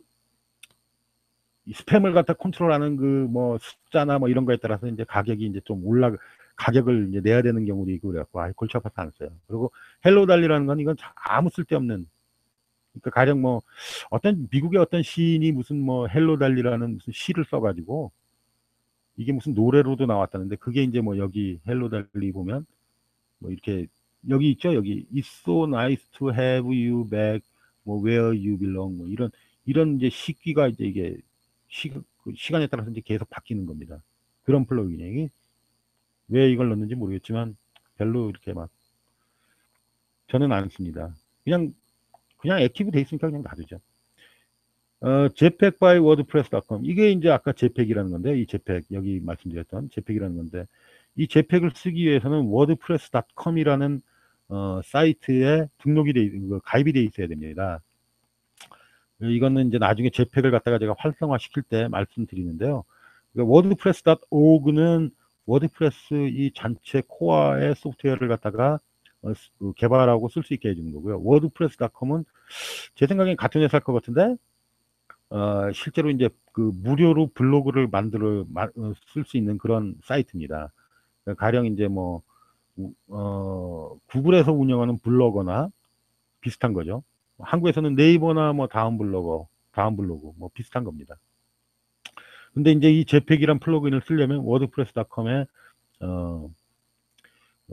스팸을 갖다 컨트롤하는 그 뭐 숫자나 뭐 이런 거에 따라서 이제 가격이 이제 좀 가격을 이제 내야 되는 경우도 있고 그래갖고 골치 아파서 안 써요. 그리고 헬로 달리라는 건 이건 아무 쓸데없는, 그러니까 가령 뭐 어떤 미국의 어떤 시인이 무슨 뭐 헬로 달리라는 무슨 시를 써가지고 이게 무슨 노래로도 나왔다는데, 그게 이제 뭐 여기 헬로 달리 보면 뭐 이렇게 여기 있죠. 여기 It's so nice to have you back, 뭐 where you belong, 뭐 이런 이제 시기가 이제 이게 그 시간에 따라서 이제 계속 바뀌는 겁니다. 그런 플러그인이 이게 왜 이걸 넣는지 모르겠지만 별로 이렇게 막 저는 안 씁니다. 그냥 액티브 돼 있으니까 그냥 놔두죠. JPEG by WordPress.com, 이게 이제 아까 JPEG이라는 건데, 이 JPEG 여기 말씀드렸던 JPEG이라는 건데, 이 JPEG을 쓰기 위해서는 WordPress.com이라는 사이트에 가입이 돼 있어야 됩니다. 이거는 이제 나중에 JPEG을 갖다가 제가 활성화 시킬 때 말씀드리는데요. 그러니까 wordpress.org는 워드프레스 이 전체 코어의 소프트웨어를 갖다가 개발하고 쓸 수 있게 해주는 거고요. wordpress.com은 제 생각엔 같은 회사일 것 같은데, 실제로 이제 그 무료로 블로그를 쓸 수 있는 그런 사이트입니다. 그러니까 가령 이제 뭐, 구글에서 운영하는 블로거나 비슷한 거죠. 한국에서는 네이버나 뭐 다음 블로그 뭐 비슷한 겁니다. 근데 이제 이 JPEG이란 플러그인을 쓰려면 워드프레스.com에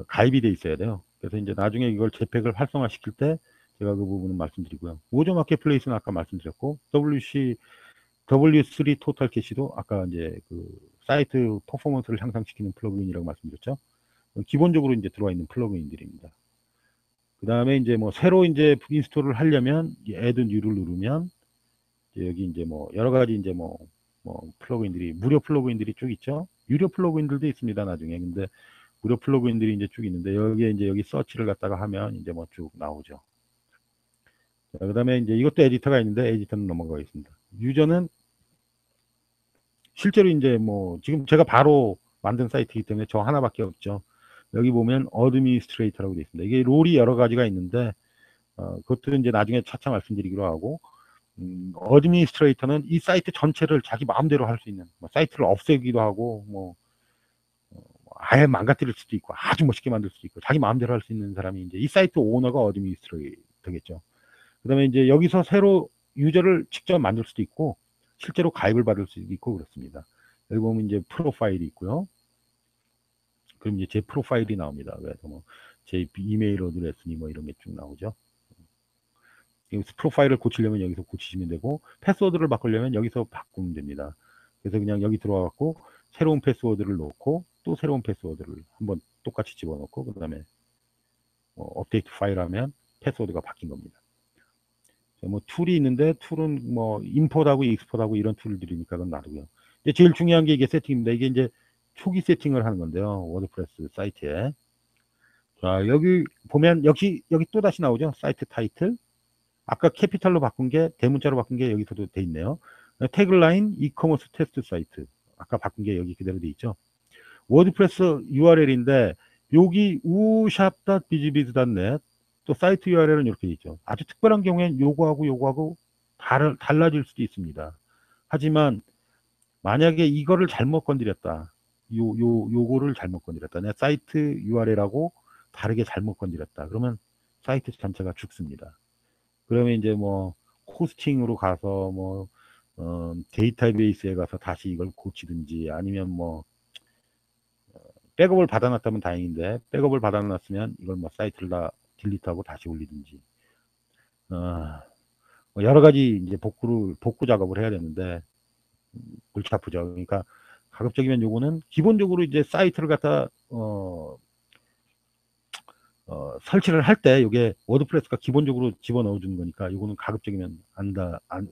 가입이 돼 있어야 돼요. 그래서 이제 나중에 이걸 JPEG을 활성화 시킬 때 제가 그 부분은 말씀드리고요. 모조 마켓플레이스는 아까 말씀드렸고, W3 토탈 캐시도 아까 이제 그 사이트 퍼포먼스를 향상시키는 플러그인이라고 말씀드렸죠. 기본적으로 이제 들어와 있는 플러그인들입니다. 그 다음에 이제 뭐 새로 이제 인스톨을 하려면 add new를 누르면 이제 여기 이제 뭐 여러 가지 이제 뭐 플러그인들이, 무료 플러그인들이 쭉 있죠. 유료 플러그인들도 있습니다 나중에. 근데 무료 플러그인들이 이제 쭉 있는데, 여기에 이제 여기 서치를 갖다가 하면 이제 뭐 쭉 나오죠. 그 다음에 이제 이것도 에디터가 있는데, 에디터는 넘어가겠습니다. 유저는 실제로 이제 뭐 지금 제가 바로 만든 사이트이기 때문에 저 하나밖에 없죠. 여기 보면 어드미니스트레이터라고 되어 있습니다. 이게 롤이 여러 가지가 있는데, 그것도 이제 나중에 차차 말씀드리기로 하고, 어드미니스트레이터는 이 사이트 전체를 자기 마음대로 할 수 있는, 뭐 사이트를 없애기도 하고, 뭐 아예 망가뜨릴 수도 있고, 아주 멋있게 만들 수도 있고, 자기 마음대로 할 수 있는 사람이 이제 이 사이트 오너가 어드미니스트레이터겠죠. 그 다음에 이제 여기서 새로 유저를 직접 만들 수도 있고, 실제로 가입을 받을 수도 있고 그렇습니다. 여기 보면 이제 프로파일이 있고요. 그럼 이제 제 프로파일이 나옵니다. 그래서 뭐 제 이메일 어드레스니 뭐 이런 게 쭉 나오죠. 여기서 프로파일을 고치려면 여기서 고치시면 되고, 패스워드를 바꾸려면 여기서 바꾸면 됩니다. 그래서 그냥 여기 들어와갖고 새로운 패스워드를 넣고 또 새로운 패스워드를 한번 똑같이 집어넣고, 그 다음에 업데이트 파일 하면 패스워드가 바뀐 겁니다. 뭐 툴이 있는데, 툴은 뭐 임포트하고 익스포트하고 이런 툴들이니까 그건 놔두고요. 이제 제일 중요한 게 이게 세팅입니다. 이게 이제 초기 세팅을 하는 건데요. 워드프레스 사이트에. 자, 여기 보면 여기 또 다시 나오죠. 사이트 타이틀. 아까 캐피탈로 바꾼 게, 대문자로 바꾼 게 여기서도 돼 있네요. 태그라인 이커머스 테스트 사이트. 아까 바꾼 게 여기 그대로 돼 있죠. 워드프레스 URL인데 여기 ushop.bizbiz.net, 또 사이트 URL은 이렇게 있죠. 아주 특별한 경우엔 요거하고 달라질 수도 있습니다. 하지만 만약에 이거를 잘못 건드렸다, 요거를 잘못 건드렸다, 내 사이트 URL하고 다르게 잘못 건드렸다, 그러면 사이트 전체가 죽습니다. 그러면 이제 뭐 호스팅으로 가서 뭐 데이터베이스에 가서 다시 이걸 고치든지, 아니면 뭐 백업을 받아놨다면 다행인데, 백업을 받아놨으면 이걸 뭐 사이트를 다 딜리트하고 다시 올리든지, 뭐 여러 가지 이제 복구 작업을 해야 되는데 골치 아프죠. 그러니까 가급적이면 요거는 기본적으로 이제 사이트를 갖다 설치를 할 때 이게 워드프레스가 기본적으로 집어넣어 주는 거니까 요거는 가급적이면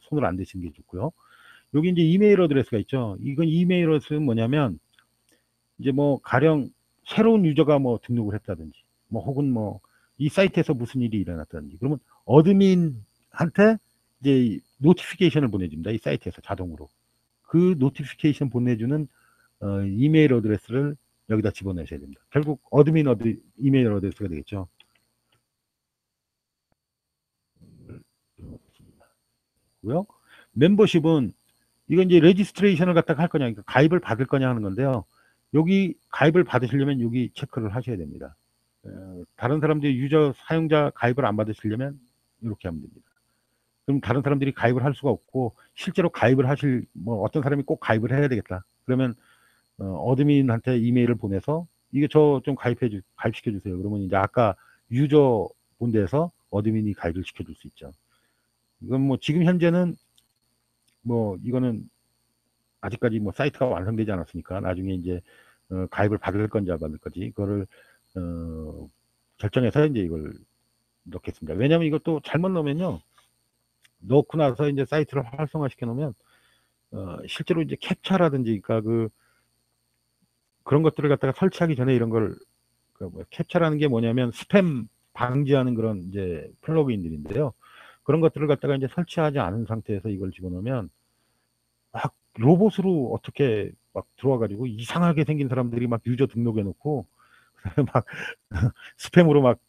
손을 안 대시는 게 좋고요. 여기 이제 이메일 어드레스가 있죠. 이건 이메일 어드레스는 뭐냐면 이제 뭐 가령 새로운 유저가 뭐 등록을 했다든지 뭐 혹은 뭐 이 사이트에서 무슨 일이 일어났다든지 그러면 어드민한테 이제 노티피케이션을 보내줍니다. 이 사이트에서 자동으로. 그 노티피케이션 보내주는 이메일 어드레스를 여기다 집어넣으셔야 됩니다. 결국 이메일 어드레스가 되겠죠. 고요. 멤버십은 이건 이제 레지스트레이션을 갖다가 할 거냐, 그러니까 가입을 받을 거냐 하는 건데요. 여기 가입을 받으시려면 여기 체크를 하셔야 됩니다. 다른 사람들이 유저 사용자 가입을 안 받으시려면 이렇게 하면 됩니다. 그럼 다른 사람들이 가입을 할 수가 없고 실제로 가입을 하실 뭐 어떤 사람이 꼭 가입을 해야 되겠다. 그러면 어드민한테 이메일을 보내서 이게 저 좀 가입시켜 주세요. 그러면 이제 아까 유저 본데에서 어드민이 가입을 시켜줄 수 있죠. 이건 뭐 지금 현재는 뭐 이거는 아직까지 뭐 사이트가 완성되지 않았으니까 나중에 이제 가입을 받을 건지 안 받을 건지 그거를 결정해서 이제 이걸 넣겠습니다. 왜냐하면 이것도 잘못 넣으면요, 넣고 나서 이제 사이트를 활성화시켜 놓으면 실제로 이제 캡처라든지 그러니까 그런 것들을 갖다가 설치하기 전에 이런 걸 캡처라는 게 뭐냐면 스팸 방지하는 그런 이제 플러그인들인데요. 그런 것들을 갖다가 이제 설치하지 않은 상태에서 이걸 집어넣으면 막 로봇으로 어떻게 막 들어와 가지고 이상하게 생긴 사람들이 막 유저 등록해 놓고 그다음에 막 스팸으로 막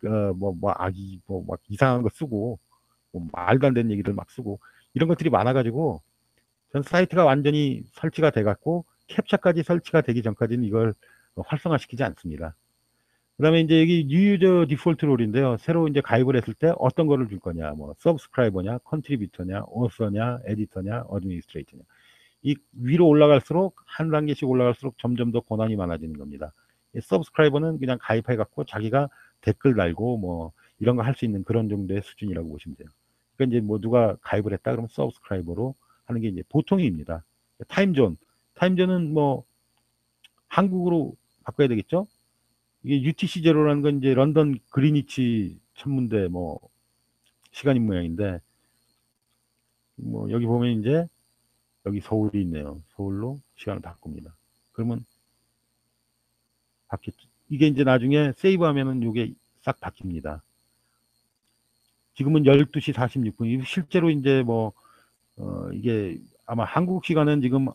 막 이상한 거 쓰고 뭐 말도 안 되는 얘기를 막 쓰고 이런 것들이 많아 가지고 전 사이트가 완전히 설치가 돼 갖고 캡처까지 설치가 되기 전까지는 이걸 활성화시키지 않습니다. 그다음에 이제 여기 뉴 유저 디폴트 롤인데요. 새로 이제 가입을 했을 때 어떤 거를 줄 거냐, 뭐 서브스크라이버냐, 컨트리뷰터냐, 오서냐, 에디터냐, 어드미니스트레이터냐. 이 위로 올라갈수록 한 단계씩 올라갈수록 점점 더 권한이 많아지는 겁니다. 서브스크라이버는 그냥 가입해 갖고 자기가 댓글 달고 뭐 이런 거 할 수 있는 그런 정도의 수준이라고 보시면 돼요. 그러니까 이제 뭐 누가 가입을 했다 그러면 서브스크라이버로 하는 게 이제 보통입니다. 타임존은 뭐 한국으로 바꿔야 되겠죠? 이게 UTC 제로라는 건 이제 런던 그리니치 천문대 뭐 시간인 모양인데 뭐 여기 보면 이제 여기 서울이 있네요. 서울로 시간을 바꿉니다. 그러면 바뀌었죠. 이게 이제 나중에 세이브하면은 이게 싹 바뀝니다. 지금은 12시 46분. 실제로 이제 뭐 이게 아마 한국 시간은 지금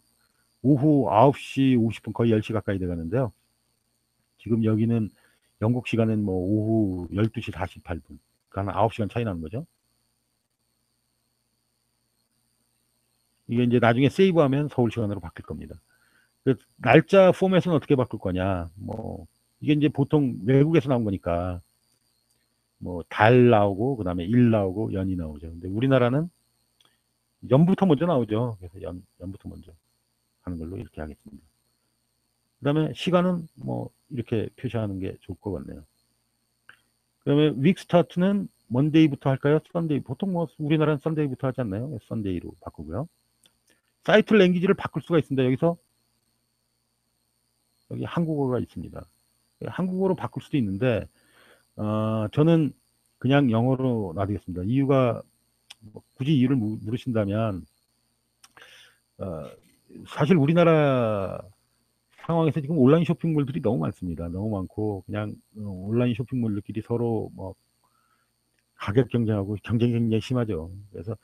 오후 9시 50분 거의 10시 가까이 돼 가는데요. 지금 여기는 영국 시간은 뭐 오후 12시 48분. 그러니까 한 9시간 차이 나는 거죠. 이게 이제 나중에 세이브하면 서울 시간으로 바뀔 겁니다. 그 날짜 포맷은 어떻게 바꿀 거냐? 뭐 이게 이제 보통 외국에서 나온 거니까 뭐 달 나오고 그다음에 일 나오고 연이 나오죠. 근데 우리나라는 연부터 먼저 나오죠. 그래서 연부터 먼저 하는 걸로 이렇게 하겠습니다. 그다음에 시간은 뭐 이렇게 표시하는 게 좋을 것 같네요. 그다음에 윅 스타트는 먼데이부터 할까요? 썬데이. 보통 뭐 우리나라는 썬데이부터 하지 않나요? 썬데이로 바꾸고요. 사이트 랭귀지를 바꿀 수가 있습니다. 여기서 여기 한국어가 있습니다. 한국어로 바꿀 수도 있는데 저는 그냥 영어로 놔두겠습니다. 이유가 뭐 굳이 이유를 물으신다면 사실 우리나라 상황에서 지금 온라인 쇼핑몰들이 너무 많습니다. 너무 많고 그냥 온라인 쇼핑몰들끼리 서로 뭐 가격 경쟁하고 경쟁이 굉장히 심하죠. 그래서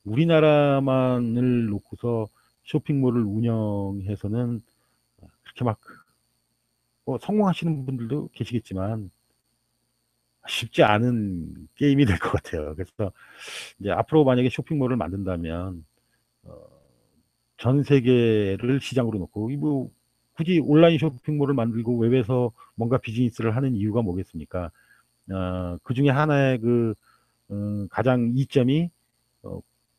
우리나라만을 놓고서 쇼핑몰을 운영해서는 그렇게 막 성공하시는 분들도 계시겠지만 쉽지 않은 게임이 될 것 같아요. 그래서 이제 앞으로 만약에 쇼핑몰을 만든다면 전 세계를 시장으로 놓고 뭐 굳이 온라인 쇼핑몰을 만들고 웹에서 뭔가 비즈니스를 하는 이유가 뭐겠습니까? 그 중에 하나의 가장 이점이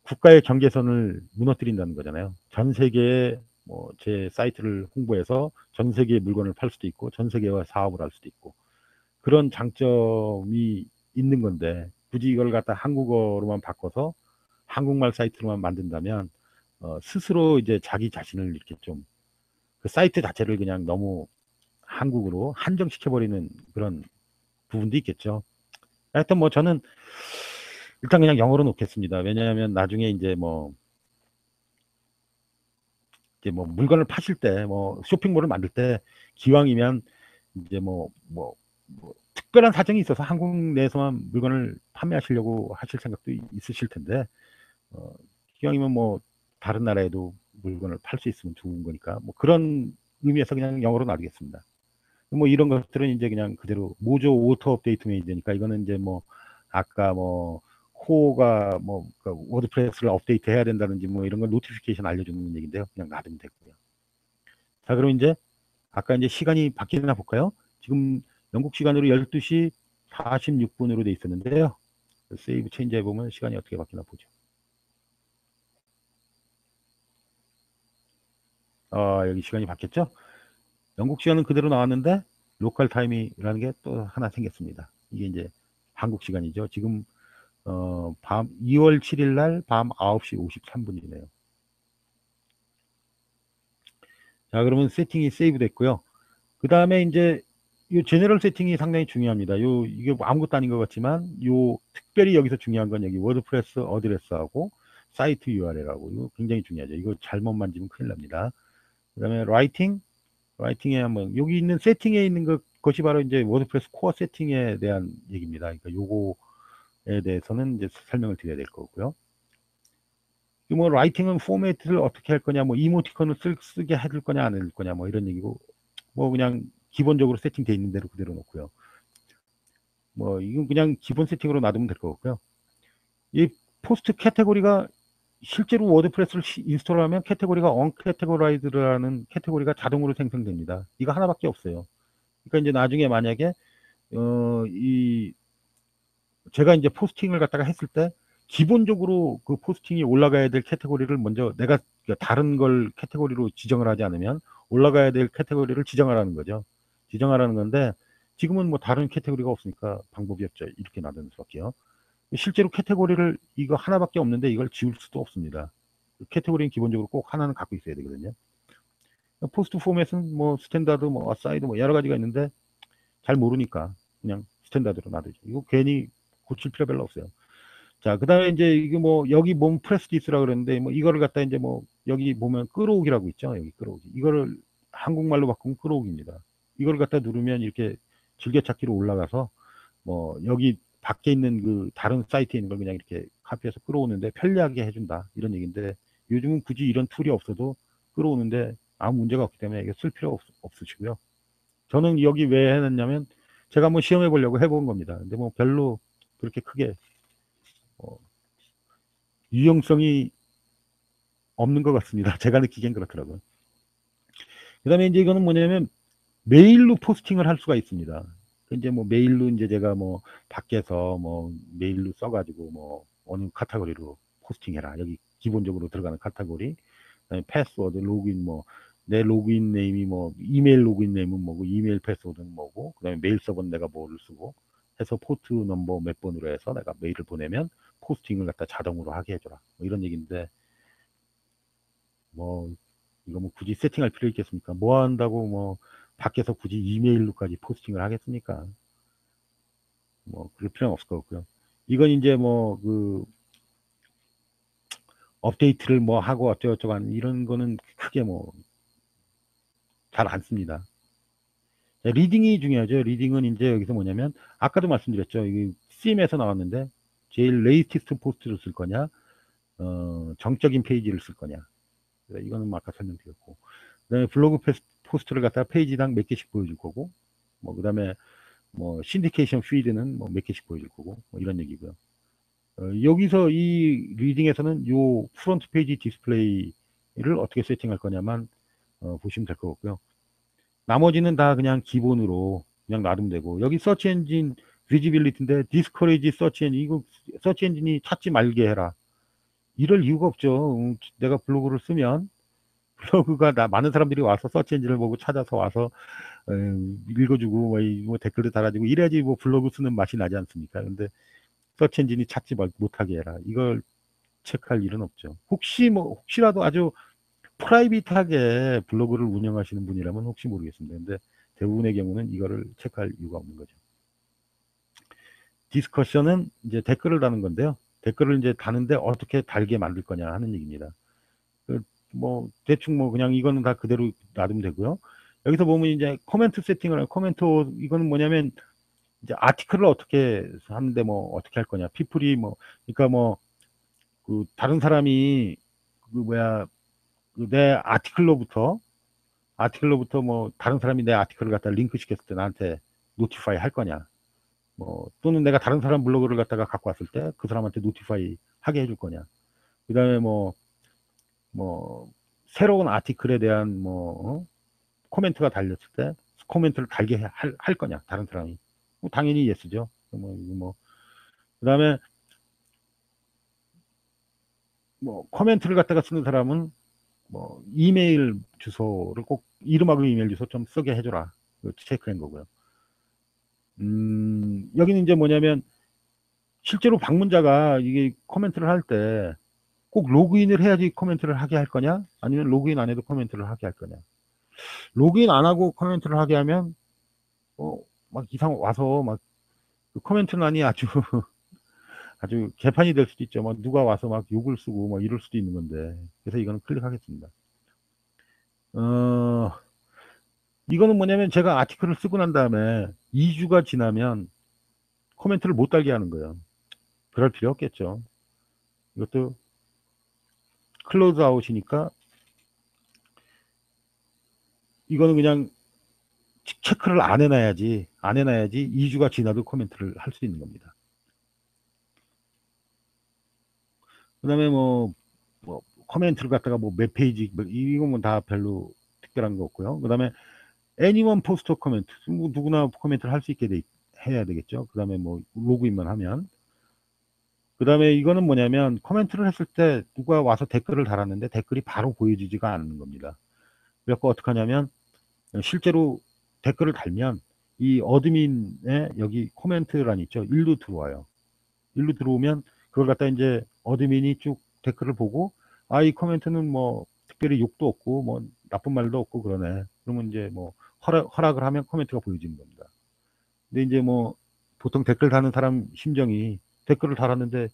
국가의 경계선을 무너뜨린다는 거잖아요. 전 세계에 뭐 제 사이트를 홍보해서 전 세계의 물건을 팔 수도 있고 전 세계와 사업을 할 수도 있고 그런 장점이 있는 건데 굳이 이걸 갖다 한국어로만 바꿔서 한국말 사이트로만 만든다면 스스로 이제 자기 자신을 이렇게 좀 그 사이트 자체를 그냥 너무 한국으로 한정시켜 버리는 그런 부분도 있겠죠. 하여튼 뭐 저는 일단 그냥 영어로 놓겠습니다. 왜냐하면 나중에 이제 뭐 물건을 파실 때 뭐 쇼핑몰을 만들 때 기왕이면 이제 뭐 특별한 사정이 있어서 한국 내에서만 물건을 판매하시려고 하실 생각도 있으실 텐데, 어, 기왕이면 뭐 다른 나라에도 물건을 팔 수 있으면 좋은 거니까 뭐 그런 의미에서 그냥 영어로 놔두겠습니다. 뭐 이런 것들은 이제 그냥 그대로 모조 오토 업데이트 매니저니까, 이거는 이제 뭐 아까 뭐 코어가 뭐 워드프레스를 업데이트 해야 된다든지 뭐 이런 걸 노티피케이션 알려주는 얘기인데요. 그냥 놔두면 되고요. 자, 그럼 이제 아까 이제 시간이 바뀌나 볼까요? 지금 영국 시간으로 12시 46분으로 돼 있었는데요. 세이브 체인지 해보면 시간이 어떻게 바뀌나 보죠. 여기 시간이 바뀌었죠? 영국 시간은 그대로 나왔는데 로컬 타임이라는 게 또 하나 생겼습니다. 이게 이제 한국 시간이죠. 지금 밤 2월 7일 날 밤 9시 53분이네요. 자, 그러면 세팅이 세이브 됐고요. 그 다음에 이제 이 제너럴 세팅이 상당히 중요합니다. 이게 뭐 아무것도 아닌 것 같지만 특별히 여기서 중요한 건 여기 워드프레스 어드레스하고 사이트 URL하고 이거 굉장히 중요하죠. 이거 잘못 만지면 큰일 납니다. 그 다음에 라이팅에 한번 여기 있는 세팅에 있는 것이 바로 이제 워드프레스 코어 세팅에 대한 얘기입니다. 그러니까 요거에 대해서는 이제 설명을 드려야 될 거고요. 뭐 라이팅은 포매트를 어떻게 할 거냐, 뭐 이모티콘을 쓰게 해줄 거냐 안 해줄 거냐 뭐 이런 얘기고, 뭐 그냥 기본적으로 세팅돼 있는 대로 그대로 놓고요. 뭐 이건 그냥 기본 세팅으로 놔두면 될 것 같고요. 이 포스트 캐테고리가 실제로 워드프레스를 인스톨하면 캐테고리가 언캐테고라이즈라는 캐테고리가 자동으로 생성됩니다. 이거 하나밖에 없어요. 그러니까 이제 나중에 만약에 제가 이제 포스팅을 갖다가 했을 때 기본적으로 그 포스팅이 올라가야 될 캐테고리를 먼저 내가 다른 걸 캐테고리로 지정을 하지 않으면 올라가야 될 캐테고리를 지정하라는 거죠. 지정하라는 건데 지금은 뭐 다른 캐테고리가 없으니까 방법이 없죠. 이렇게 놔두는 수밖에요. 실제로 캐테고리를 이거 하나밖에 없는데 이걸 지울 수도 없습니다. 캐테고리는 기본적으로 꼭 하나는 갖고 있어야 되거든요. 포스트 포맷은 뭐 스탠다드, 뭐 어사이드 뭐 여러 가지가 있는데 잘 모르니까 그냥 스탠다드로 놔두죠. 이거 괜히 고칠 필요 별로 없어요. 자, 그 다음에 이제 이게 뭐 여기 몸 프레스디스라 그랬는데 뭐 이거를 갖다 이제 뭐 여기 보면 끌어오기라고 있죠. 여기 끌어오기. 이거를 한국말로 바꾸면 끌어오기입니다. 이걸 갖다 누르면 이렇게 즐겨찾기로 올라가서 뭐 여기 밖에 있는 그 다른 사이트에 있는 걸 그냥 이렇게 카피해서 끌어오는데 편리하게 해준다 이런 얘기인데, 요즘은 굳이 이런 툴이 없어도 끌어오는데 아무 문제가 없기 때문에 이게 쓸 필요 없으시고요. 저는 여기 왜 해놨냐면 제가 한번 시험해 보려고 해본 겁니다. 근데 뭐 별로 그렇게 크게 유용성이 없는 것 같습니다. 제가 느끼기엔 그렇더라고요. 그 다음에 이제 이거는 뭐냐면 메일로 포스팅을 할 수가 있습니다. 이제 뭐 메일로 이제 제가 뭐 밖에서 뭐 메일로 써가지고 뭐 어느 카테고리로 포스팅해라. 여기 기본적으로 들어가는 카테고리, 그다음에 패스워드, 로그인 뭐 내 로그인 네임이 뭐 이메일 로그인 네임은 뭐고 이메일 패스워드는 뭐고 그다음에 메일 서버는 내가 뭐를 쓰고 해서 포트 넘버 몇 번으로 해서 내가 메일을 보내면 포스팅을 갖다 자동으로 하게 해줘라. 뭐 이런 얘기인데 뭐 이거 뭐 굳이 세팅할 필요 있겠습니까? 뭐 한다고 뭐 밖에서 굳이 이메일로까지 포스팅을 하겠습니까? 뭐 그럴 필요는 없을 것 같고요. 이건 이제 뭐 그 업데이트를 뭐 하고 어쩌고저쩌고 하는 이런 거는 크게 뭐 잘 안 씁니다. 리딩이 중요하죠. 리딩은 이제 여기서 뭐냐면 아까도 말씀드렸죠. 이 CM에서 나왔는데 제일 레이티스트 포스트를 쓸 거냐, 정적인 페이지를 쓸 거냐. 이거는 뭐 아까 설명드렸고, 그다음에 블로그 포스트를 갖다가 페이지당 몇 개씩 보여줄 거고, 뭐 그다음에 뭐 신디케이션 피드는 뭐 몇 개씩 보여줄 거고, 뭐 이런 얘기고요. 여기서 이 리딩에서는 요 프론트 페이지 디스플레이를 어떻게 세팅할 거냐만 보시면 될 것 같고요. 나머지는 다 그냥 기본으로 그냥 놔두면 되고, 여기 서치 엔진 비지빌리티인데 디스커리지 서치 엔진, 이거 서치 엔진이 찾지 말게 해라. 이럴 이유가 없죠. 내가 블로그를 쓰면 블로그가 많은 사람들이 와서 서치 엔진을 보고 찾아서 와서 읽어주고 뭐 댓글도 달아주고 이래야지 뭐 블로그 쓰는 맛이 나지 않습니까? 근데 서치 엔진이 찾지 못하게 해라. 이걸 체크할 일은 없죠. 혹시라도 아주 프라이빗하게 블로그를 운영하시는 분이라면 혹시 모르겠습니다. 근데 대부분의 경우는 이거를 체크할 이유가 없는 거죠. 디스커션은 이제 댓글을 다는 건데요. 댓글을 이제 다는데 어떻게 달게 만들 거냐 하는 얘기입니다. 뭐 대충 뭐 그냥 이거는 다 그대로 놔두면 되고요. 여기서 보면 이제 코멘트 세팅을 코멘트 이거는 뭐냐면 이제 아티클을 어떻게 하는데 뭐 어떻게 할 거냐. 피플이 뭐 그러니까 뭐 그 다른 사람이 그 뭐야 그 내 아티클로부터 뭐 다른 사람이 내 아티클을 갖다 링크 시켰을 때 나한테 노티파이 할 거냐. 뭐 또는 내가 다른 사람 블로그를 갖다가 갖고 왔을 때 그 사람한테 노티파이 하게 해줄 거냐. 그다음에 뭐 새로운 아티클에 대한 뭐 코멘트가 달렸을 때 코멘트를 달게 할 거냐 다른 사람이. 뭐 당연히 예스죠. 뭐 그다음에 뭐 코멘트를 갖다가 쓰는 사람은 뭐 이메일 주소를 꼭 이름하고 이메일 주소 좀 쓰게 해줘라. 체크한 거고요. 여기는 이제 뭐냐면 실제로 방문자가 이게 코멘트를 할 때 꼭 로그인을 해야지 코멘트를 하게 할 거냐? 아니면 로그인 안 해도 코멘트를 하게 할 거냐? 로그인 안 하고 코멘트를 하게 하면 막 이상 와서 막 그 코멘트란이 아주 아주 개판이 될 수도 있죠. 막 누가 와서 막 욕을 쓰고 막 이럴 수도 있는 건데. 그래서 이거는 클릭하겠습니다. 이거는 뭐냐면 제가 아티클을 쓰고 난 다음에 2주가 지나면 코멘트를 못 달게 하는 거예요. 그럴 필요 없겠죠. 이것도 클로즈 아웃이니까 이거는 그냥 체크를 안 해놔야지 2주가 지나도 코멘트를 할 수 있는 겁니다. 그 다음에 뭐 코멘트를 갖다가 뭐 몇 페이지 이건 다 별로 특별한 거 없고요. 그 다음에 anyone post 코멘트 누구나 코멘트를 할 수 있게 해야 되겠죠. 그 다음에 뭐 로그인만 하면 그 다음에 이거는 뭐냐면 코멘트를 했을 때 누가 와서 댓글을 달았는데 댓글이 바로 보여지지가 않는 겁니다. 그래서 어떻게 하냐면 실제로 댓글을 달면 이 어드민의 여기 코멘트란 있죠. 일로 들어와요. 일로 들어오면 그걸 갖다 이제 어드민이 쭉 댓글을 보고 아, 이 코멘트는 뭐 특별히 욕도 없고 뭐 나쁜 말도 없고 그러네. 그러면 이제 뭐 허락을 하면 코멘트가 보여지는 겁니다. 근데 이제 뭐 보통 댓글 다는 사람 심정이 댓글을 달았는데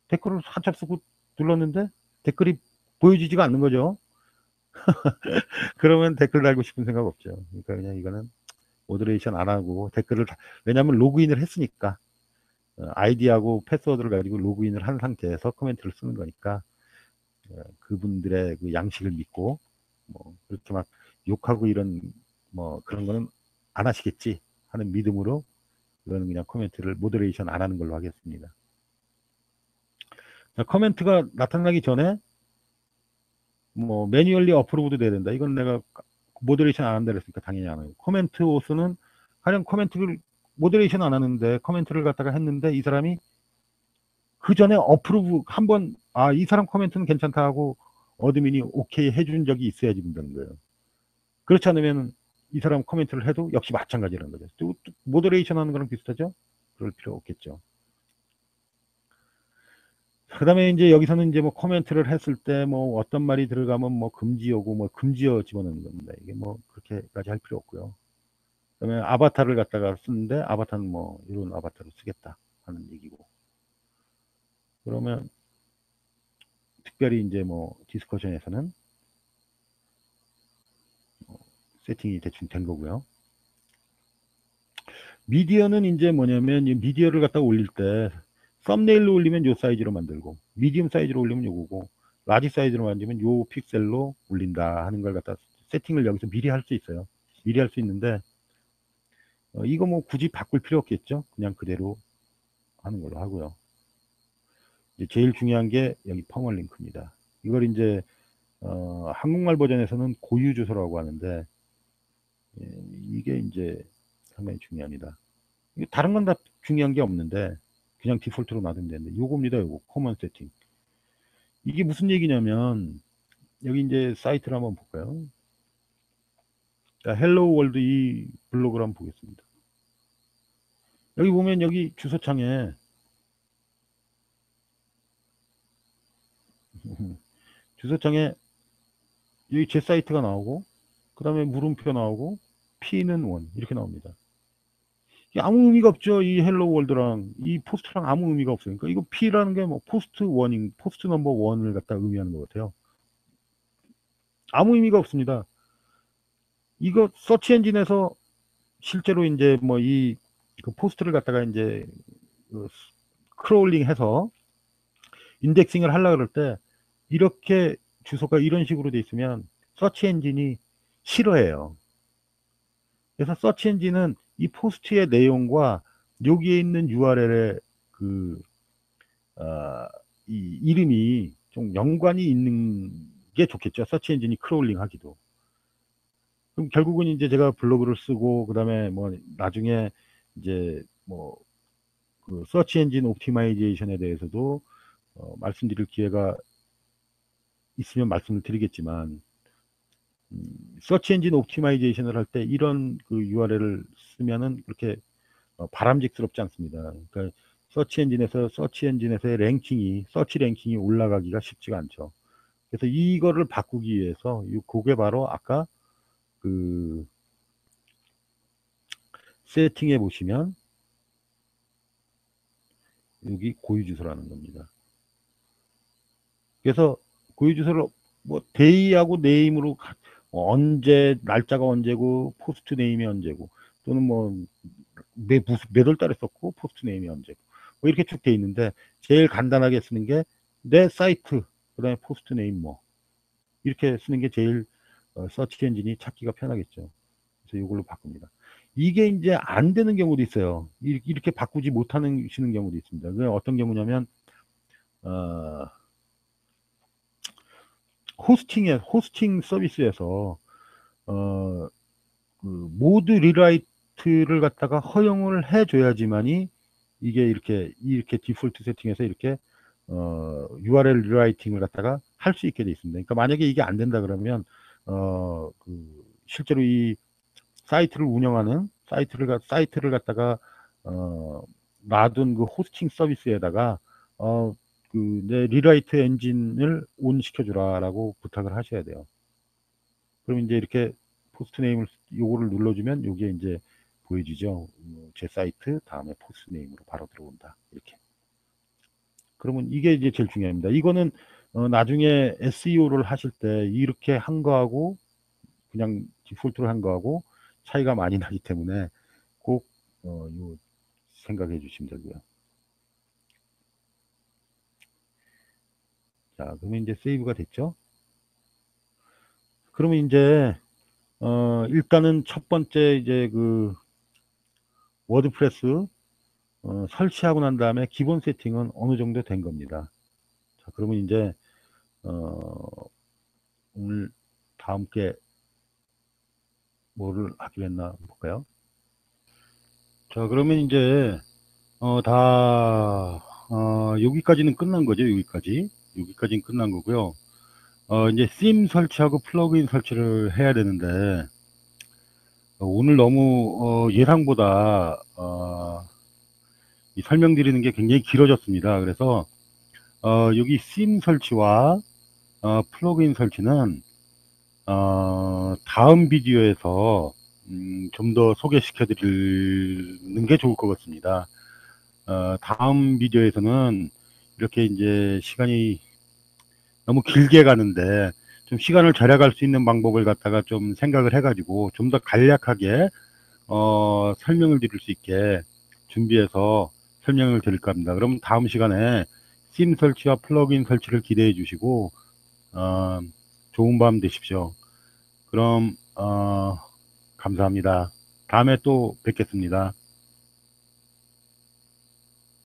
댓글을 한참 쓰고 눌렀는데 댓글이 보여지지가 않는 거죠. 그러면 댓글 달고 싶은 생각 없죠. 그러니까 그냥 이거는 모더레이션 안 하고 댓글을 왜냐하면 로그인을 했으니까 아이디하고 패스워드를 가지고 로그인을 한 상태에서 코멘트를 쓰는 거니까 그분들의 그 양식을 믿고 뭐 그렇게 막 욕하고 이런 뭐 그런 거는 안 하시겠지 하는 믿음으로 이거는 그냥 코멘트를 모더레이션 안 하는 걸로 하겠습니다. 자, 코멘트가 나타나기 전에 뭐 매뉴얼리 어프로브도 돼야 된다. 이건 내가 모더레이션 안 한다 그랬으니까 당연히 안 해요. 코멘트 오스는 가령 코멘트를 모더레이션 안 하는데 코멘트를 갖다가 했는데 이 사람이 그 전에 어프로브 한번 이 사람 코멘트는 괜찮다 하고 어드민이 오케이 해준 적이 있어야지 된다는 거예요. 그렇지 않으면 이 사람 코멘트를 해도 역시 마찬가지라는 거죠. 또 모더레이션 하는 거랑 비슷하죠? 그럴 필요 없겠죠. 그 다음에 이제 여기서는 이제 뭐 코멘트를 했을 때 뭐 어떤 말이 들어가면 뭐 금지어고 뭐 금지어 집어넣는 겁니다. 이게 뭐 그렇게까지 할 필요 없고요. 그 다음에 아바타를 갖다가 쓰는데 아바타는 뭐 이런 아바타로 쓰겠다 하는 얘기고. 그러면 특별히 이제 뭐 디스커션에서는 세팅이 대충 된 거고요. 미디어는 이제 뭐냐면 이 미디어를 갖다 올릴 때 썸네일로 올리면 요 사이즈로 만들고 미디엄 사이즈로 올리면 요거고 라지 사이즈로 만들면 요 픽셀로 올린다 하는 걸 갖다 세팅을 여기서 미리 할 수 있어요. 미리 할 수 있는데 이거 뭐 굳이 바꿀 필요 없겠죠. 그냥 그대로 하는 걸로 하고요. 이제 제일 중요한 게 여기 퍼멀링크입니다. 이걸 이제 한국말 버전에서는 고유 주소라고 하는데 이게 이제 상당히 중요합니다. 다른 건 다 중요한 게 없는데 그냥 디폴트로 놔두면 되는데 요겁니다. 요거 코먼 세팅. 이게 무슨 얘기냐면 여기 이제 사이트를 한번 볼까요? 자, 헬로우 월드 이 블로그를 한번 보겠습니다. 여기 보면 여기 주소창에 주소창에 여기 제 사이트가 나오고 그 다음에 물음표 나오고 P는 1 이렇게 나옵니다. 아무 의미가 없죠. 이 헬로 월드랑 이 포스트랑 아무 의미가 없어요. 그러니까 이거 P라는 게 뭐 포스트 원인, 포스트 넘버 원을 갖다 의미하는 것 같아요. 아무 의미가 없습니다. 이거 서치 엔진에서 실제로 이제 뭐 이 그 포스트를 갖다가 이제 그 크롤링 해서 인덱싱을 하려고 그럴 때 이렇게 주소가 이런 식으로 돼 있으면 서치 엔진이 싫어해요. 그래서 서치 엔진은 이 포스트의 내용과 여기에 있는 URL의 그, 이 이름이 좀 연관이 있는 게 좋겠죠. 서치 엔진이 크롤링 하기도. 그럼 결국은 이제 제가 블로그를 쓰고, 그 다음에 뭐 나중에 이제 뭐 그 서치 엔진 옵티마이제이션에 대해서도 말씀드릴 기회가 있으면 말씀을 드리겠지만, 서치 엔진 옵티마이제이션을 할 때 이런 그 URL을 쓰면은 그렇게 바람직스럽지 않습니다. 그러니까 서치 엔진에서의 랭킹이, 서치 랭킹이 올라가기가 쉽지가 않죠. 그래서 이거를 바꾸기 위해서 그게 바로 아까 그 세팅해 보시면 여기 고유 주소라는 겁니다. 그래서 고유 주소를 뭐 데이하고 네임으로 언제, 날짜가 언제고 포스트 네임이 언제고, 또는 뭐 몇 월 달에 썼고 포스트 네임이 언제고, 뭐 이렇게 쭉 돼 있는데 제일 간단하게 쓰는 게 내 사이트, 그다음에 포스트 네임 뭐 이렇게 쓰는 게 제일 서치 엔진이 찾기가 편하겠죠. 그래서 이걸로 바꿉니다. 이게 이제 안 되는 경우도 있어요. 이렇게 바꾸지 못하는 경우도 있습니다. 그 어떤 경우냐면 어, 호스팅 서비스에서 어, 그 모드 리라이트를 갖다가 허용을 해줘야지만이 이게 이렇게 디폴트 세팅해서 이렇게 URL 리라이팅을 갖다가 할 수 있게 돼 있습니다. 그러니까 만약에 이게 안 된다 그러면 실제로 이 사이트를 운영하는 사이트를 갖다가 놔둔 그 호스팅 서비스에다가 그 내 리라이트 엔진을 온 시켜주라라고 부탁을 하셔야 돼요. 그럼 이제 이렇게 포스트 네임을 요거를 눌러주면 여기에 이제 보여지죠. 제 사이트 다음에 포스트 네임으로 바로 들어온다. 이렇게. 그러면 이게 이제 제일 중요합니다. 이거는 나중에 SEO를 하실 때 이렇게 한 거하고 그냥 디폴트로 한 거하고 차이가 많이 나기 때문에 꼭 요 생각해 주시면 되고요. 자, 그러면 이제 세이브가 됐죠. 그러면 이제 일단은 첫 번째 이제 그 워드프레스 설치하고 난 다음에 기본 세팅은 어느 정도 된 겁니다. 자, 그러면 이제 오늘 다음 게 뭐를 하기로 했나 볼까요? 자, 그러면 이제 여기까지는 끝난 거죠. 여기까지는 끝난 거고요. 이제 심 설치하고 플러그인 설치를 해야 되는데 오늘 너무 예상보다 이 설명드리는 게 굉장히 길어졌습니다. 그래서 여기 심 설치와 플러그인 설치는 다음 비디오에서 좀 더 소개시켜 드리는 게 좋을 것 같습니다. 다음 비디오에서는 이렇게 이제 시간이 너무 길게 가는데 좀 시간을 절약할 수 있는 방법을 갖다가 좀 생각을 해가지고 좀 더 간략하게 설명을 드릴 수 있게 준비해서 설명을 드릴까 합니다. 그럼 다음 시간에 심 설치와 플러그인 설치를 기대해 주시고 좋은 밤 되십시오. 그럼 감사합니다. 다음에 또 뵙겠습니다.